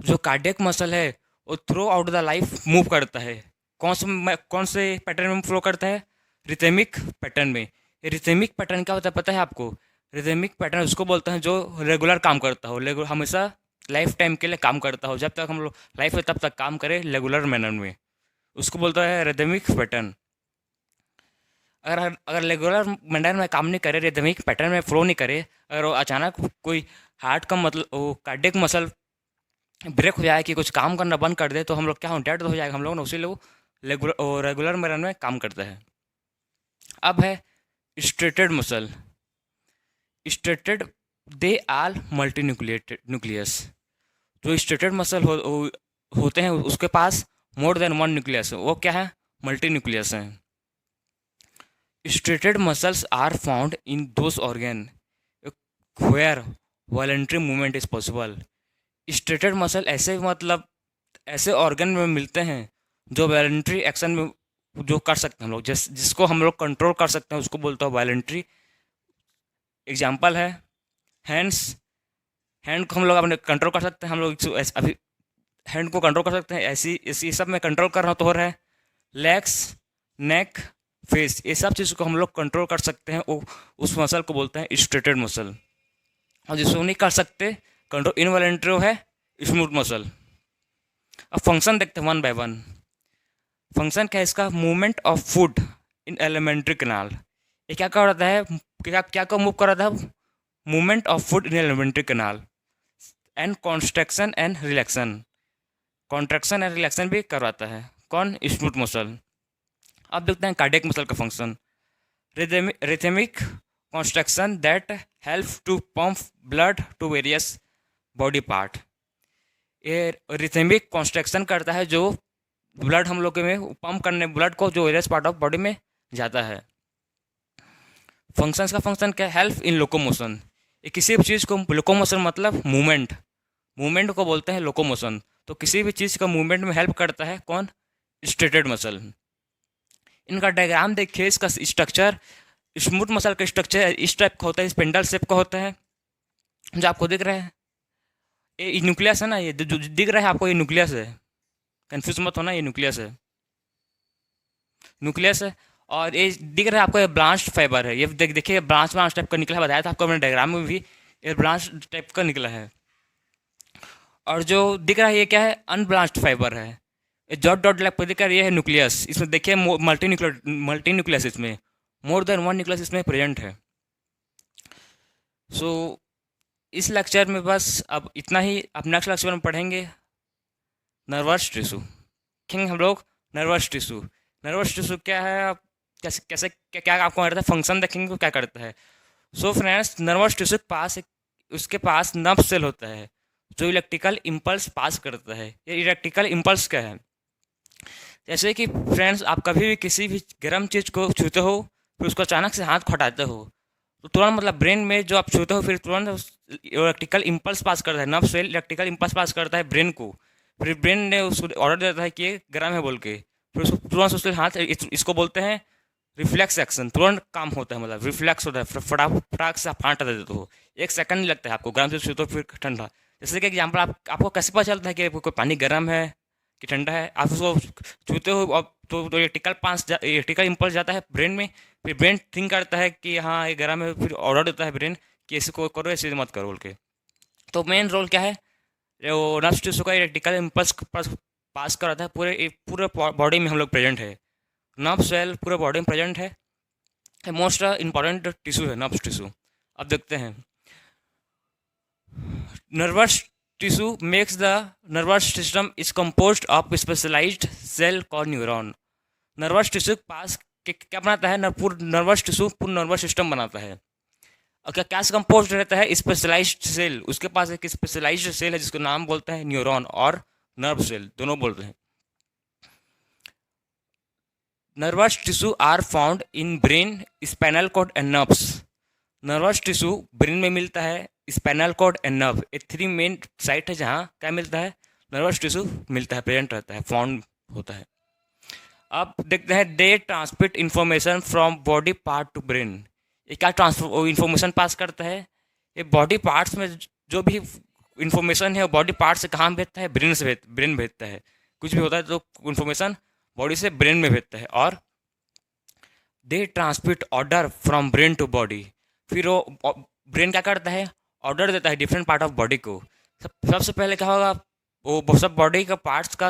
जो कार्डियक मसल है वो throughout the life move करता है। कौन से पैटर्न में फ्लो करता है? रिदमिक पैटर्न में। ये रिदमिक पैटर्न क्या होता है पता है आपको? रिदमिक पैटर्न उसको बोलते हैं जो रेगुलर काम करता हो, हमेशा लाइफ टाइम के लिए काम करता हो, जब तक हम लोग लाइफ है तब तक काम करें रेगुलर मैनर में, उसको बोलता है रिदमिक पैटर्न। अगर अगर रेगुलर मैनर में काम नहीं करे, रिदमिक पैटर्न में फ्लो नहीं करे, अगर वो अचानक कोई हार्ट का मतलब वो कार्डियक मसल ब्रेक हो जाए कि कुछ काम करना बंद कर दे, तो हम लोग क्या हो, डेड हो जाएगा हम लोग ना, उसीलिए वो रेगुलर मैनर में काम करता है। अब है striated muscle. Striated, they are multi nucleus. जो स्ट्रेटेड मसल होते हैं उसके पास मोर देन वन न्यूक्लियस है, वो क्या है? मल्टी न्यूक्लियस है। Striated muscles are found in those organ where voluntary movement is possible. Striated muscle ऐसे मतलब ऐसे ऑर्गन में मिलते हैं जो वॉलंटरी एक्शन में जो कर सकते हैं हम लोग, जिसको हम लोग कंट्रोल कर सकते हैं उसको बोलते हैं वॉलंटरी। एग्जाम्पल है हैंड्स। हैंड को हम लोग अपने कंट्रोल कर सकते हैं, हम लोग अभी हैंड को कंट्रोल कर सकते हैं, ऐसी इसी सब में कंट्रोल कर रहा तो हो रहा है। लेग्स, नेक, फेस, ये सब चीज़ को हम लोग कंट्रोल कर सकते हैं। उस मसल को बोलते हैं स्ट्रेटेड मसल। और जिसको नहीं कर सकते कंट्रोल, इनवॉलेंट्री है स्मूथ मसल। अब फंक्शन देखते हैं वन बाय वन। फंक्शन क्या है इसका? Movement of food in alimentary canal. ये क्या कर रहा है? क्या क्या को मूव कर रहा था? Movement of food in alimentary canal and construction and relaxation. Contraction and relaxation भी करवाता है कौन? Smooth muscle. अब देखते हैं कार्डियक मसल का function. Rhythmic construction that help to pump blood to various body part. ये रिथमिक कॉन्स्ट्रक्शन करता है जो ब्लड हम लोग में पंप करने ब्लड को जो वेरियस पार्ट ऑफ बॉडी में जाता है। फंक्शंस का फंक्शन क्या है? Help in locomotion. ये किसी भी चीज़ को, लोकोमोशन मतलब मूवमेंट, मूवमेंट को बोलते हैं लोकोमोशन। तो किसी भी चीज़ का मूवमेंट में हेल्प करता है कौन? Striated muscle. इनका डायग्राम देखिए, इसका स्ट्रक्चर, स्मूथ मसल का स्ट्रक्चर इस टाइप का होता है, स्पेंडल शेप का होता है जो आपको दिख रहा है। ये न्यूक्लियस है ना, ये जो दिख रहा है आपको, ये न्यूक्लियस है। कंफ्यूज मत होना, ये न्यूक्लियस है, न्यूक्लियस है। और ये दिख रहा है आपको, ये ब्रांच फाइबर है। ये देखिए ब्रांच ब्रांच टाइप का निकला है, बताया था आपको मैंने डायग्राम में भी, ये ब्रांच टाइप का निकला है। और जो दिख रहा है ये क्या है? अनब्रांच्ड फाइबर है। ये डॉट डॉट टाइप का दिख रहा है, ये है न्यूक्लियस। इसमें देखिए मल्टी न्यूक्लियस, इसमें मोर देन वन न्यूक्लियस इसमें प्रेजेंट है। सो इस लेक्चर में बस अब इतना ही। अब नेक्स्ट लेक्चर में पढ़ेंगे नर्वस टिश्यू। देखेंगे हम लोग नर्वस टिश्यू। नर्वस टिश्यू क्या है, आप कैसे कैसे क्या, क्या आपको करता है? फंक्शन देखेंगे तो क्या करता है। सो फ्रेंड्स, नर्वस टिश्यू के पास उसके पास नर्व सेल होता है जो इलेक्ट्रिकल इम्पल्स पास करता है। ये इलेक्ट्रिकल इम्पल्स क्या है? जैसे कि फ्रेंड्स, आप कभी भी किसी भी गर्म चीज़ को छूते हो, फिर उसको अचानक से हाथ हटाते हो, तो तुरंत मतलब ब्रेन में जो आप छूते हो, फिर तुरंत इलेक्ट्रिकल इम्पल्स पास करता है। नर्व सेल इलेक्ट्रिकल इम्पल्स पास करता है ब्रेन को। फिर ब्रेन ने उसको ऑर्डर देता है कि ये गर्म है बोल के, फिर उसको तुरंत उसके हाथ, इसको बोलते हैं रिफ्लेक्स एक्शन। तुरंत काम होता है, मतलब रिफ्लेक्स होता है, फटाक से आप हाथ हटा देते हो। 1 सेकंड नहीं लगता है आपको, गर्म से छूते हो फिर ठंडा। जैसे कि एग्जाम्पल, आपको कैसे पता चलता है कि कोई पानी गर्म है कि ठंडा है? आप उसको छूते हो, अब तो इलेक्ट्रिकल इम्पल्स जाता है ब्रेन में। फिर ब्रेन थिंक करता है कि हाँ ये गर्म है, फिर ऑर्डर देता है ब्रेन कि इसको करो, ऐसे मत करो बोल के। तो मेन रोल क्या है? वो नर्व्स टिश्यू का इलेक्ट्रिकल इम्पल्स पास कराता है। पूरे बॉडी में हम लोग प्रेजेंट है। नर्व सेल पूरे बॉडी में प्रेजेंट है। मोस्ट इंपॉर्टेंट टिश्यू है नर्व्स टिश्यू। अब देखते हैं nervous tissue makes the nervous system is composed of specialized cell called neuron. Nervous tissue pass क्या बनाता है? पूरा नर्वस टिश्यू पूरा नर्वस सिस्टम बनाता है। और क्या क्या से कंपोज रहता है? Specialised cell. उसके पास एक स्पेशलाइज्ड सेल है जिसको नाम बोलते हैं न्यूरॉन और नर्व सेल, दोनों बोलते हैं। Nervous tissue are found in brain, spinal cord and nerves. Nervous tissue brain में मिलता है, स्पाइनल कॉर्ड एंड नर्व, ये 3 मेन साइट है जहाँ क्या मिलता है? नर्वस टिश्यू मिलता है, प्रेजेंट रहता है, फाउंड होता है। अब देखते हैं they transmit information from body part to brain. ये क्या ट्रांसफर इंफॉर्मेशन पास करता है? ये बॉडी पार्ट्स में जो भी इंफॉर्मेशन है वो बॉडी पार्ट से कहाँ भेजता है? ब्रेन भेजता है। कुछ भी होता है तो इन्फॉर्मेशन बॉडी से ब्रेन में भेजता है। और they transmit order from brain to body. फिर वो ब्रेन क्या करता है? ऑर्डर देता है डिफरेंट पार्ट ऑफ बॉडी को। सबसे पहले क्या होगा? वो सब बॉडी का पार्ट्स का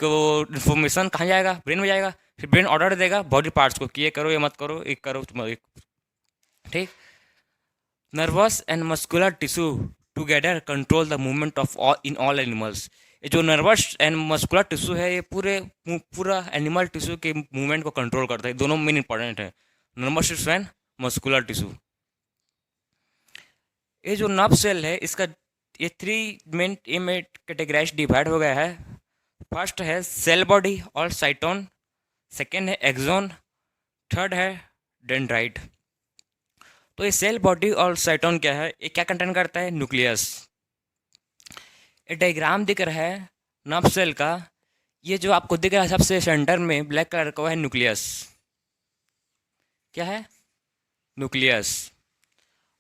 वो इन्फॉर्मेशन कहाँ जाएगा? ब्रेन में जाएगा। फिर ब्रेन ऑर्डर देगा बॉडी पार्ट्स को कि ये करो, ये मत करो, ये करो, ठीक। Nervous and muscular tissue together control the movement of in all animals. ये जो नर्वस एंड मस्कुलर टिश्यू है, ये पूरा एनिमल टिश्यू के मूवमेंट को कंट्रोल करता है। दोनों मेन इंपॉर्टेंट है, nervous tissue and muscular tissue. ये जो नर्व सेल है, इसका ये 3 मेन ए में कैटेगराइज डिवाइड हो गया है। फर्स्ट है सेल बॉडी और साइटोन, सेकेंड है एक्सोन, थर्ड है डेंड्राइट। तो ये सेल बॉडी और साइटोन क्या है? ये क्या कंटेन करता है? न्यूक्लियस। ये डायग्राम दिख रहा है नर्व सेल का, ये जो आपको दिख रहा है सबसे सेंटर में ब्लैक कलर का, वो है न्यूक्लियस। क्या है? न्यूक्लियस।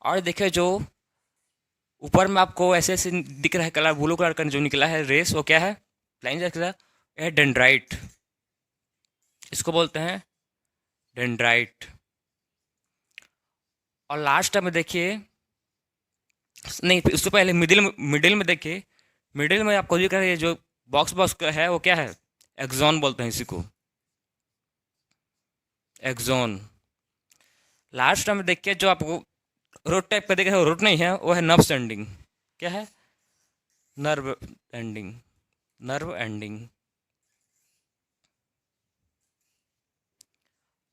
और देखिए जो ऊपर में आपको ऐसे ऐसे दिख रहा है कलर, ब्लू कलर का जो निकला है रेस, वो क्या है? लाइन है डेंड्राइट। इसको बोलते हैं डेंड्राइट। और लास्ट में देखिए, नहीं उससे पहले मिडिल में देखिए, मिडिल में आपको दिख रहा है ये जो बॉक्स बॉक्स का है वो क्या है, एक्सॉन बोलते हैं इसी को, एक्सॉन। लास्ट में देखिए जो आपको रोड टाइप का दिख रहा है वो रोड नहीं है, वो है नर्व एंडिंग। क्या है, नर्व एंडिंग, नर्व एंडिंग।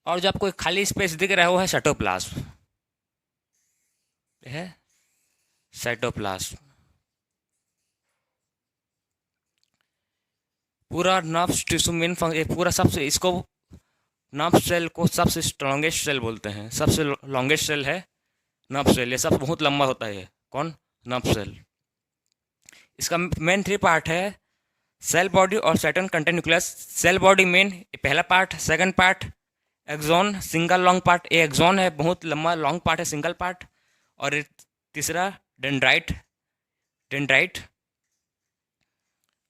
और जो आपको एक खाली स्पेस दिख रहा है वो है साइटोप्लाज्म, है साइटोप्लाज्म। पूरा नर्व टिश्यू मेन पूरा सबसे इसको नर्व सेल को सबसे स्ट्रॉन्गेस्ट सेल बोलते हैं, सबसे लॉन्गेस्ट सेल है नर्व सेल। ये सब बहुत लंबा होता है, कौन, नर्व सेल। इसका मेन 3 पार्ट है, सेल बॉडी और cyton content nucleus. Cell body main पहला part, second part axon single long part, ये एक्सॉन है बहुत लंबा लॉन्ग पार्ट है सिंगल पार्ट। और तीसरा dendrite, dendrite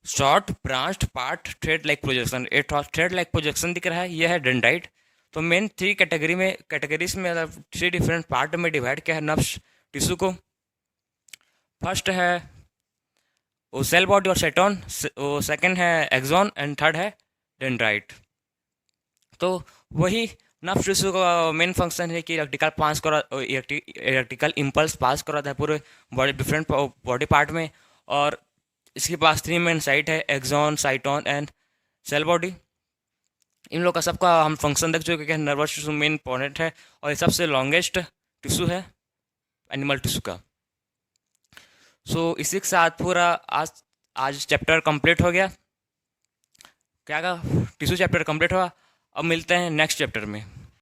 short branched part thread like projection, a thread like projection दिख रहा है, यह है डेंड्राइट। तो मेन 3 कैटेगरीज में 3 डिफरेंट पार्ट में डिवाइड किया है नर्व्स टिश्यू को। फर्स्ट है वो सेल बॉडी और साइटोन, वो सेकंड है एक्सॉन एंड थर्ड है डेंड्राइट। तो वही नर्व टिश्यू का मेन फंक्शन है कि इलेक्ट्रिकल पास करा, इलेक्ट्रिकल इम्पल्स पास कराता है पूरे बॉडी डिफरेंट बॉडी पार्ट में। और इसके पास 3 मेन साइट है, axon, cyton and cell body. इन लोग का सबका हम फंक्शन देख चुके हैं, नर्वस टिश्यू मेन इंपॉर्टेंट है और ये सबसे लॉन्गेस्ट टिश्यू है एनिमल टिश्यू का। सो इसी के साथ पूरा आज चैप्टर कंप्लीट हो गया। क्या का टिश्यू चैप्टर कंप्लीट हुआ। अब मिलते हैं नेक्स्ट चैप्टर में।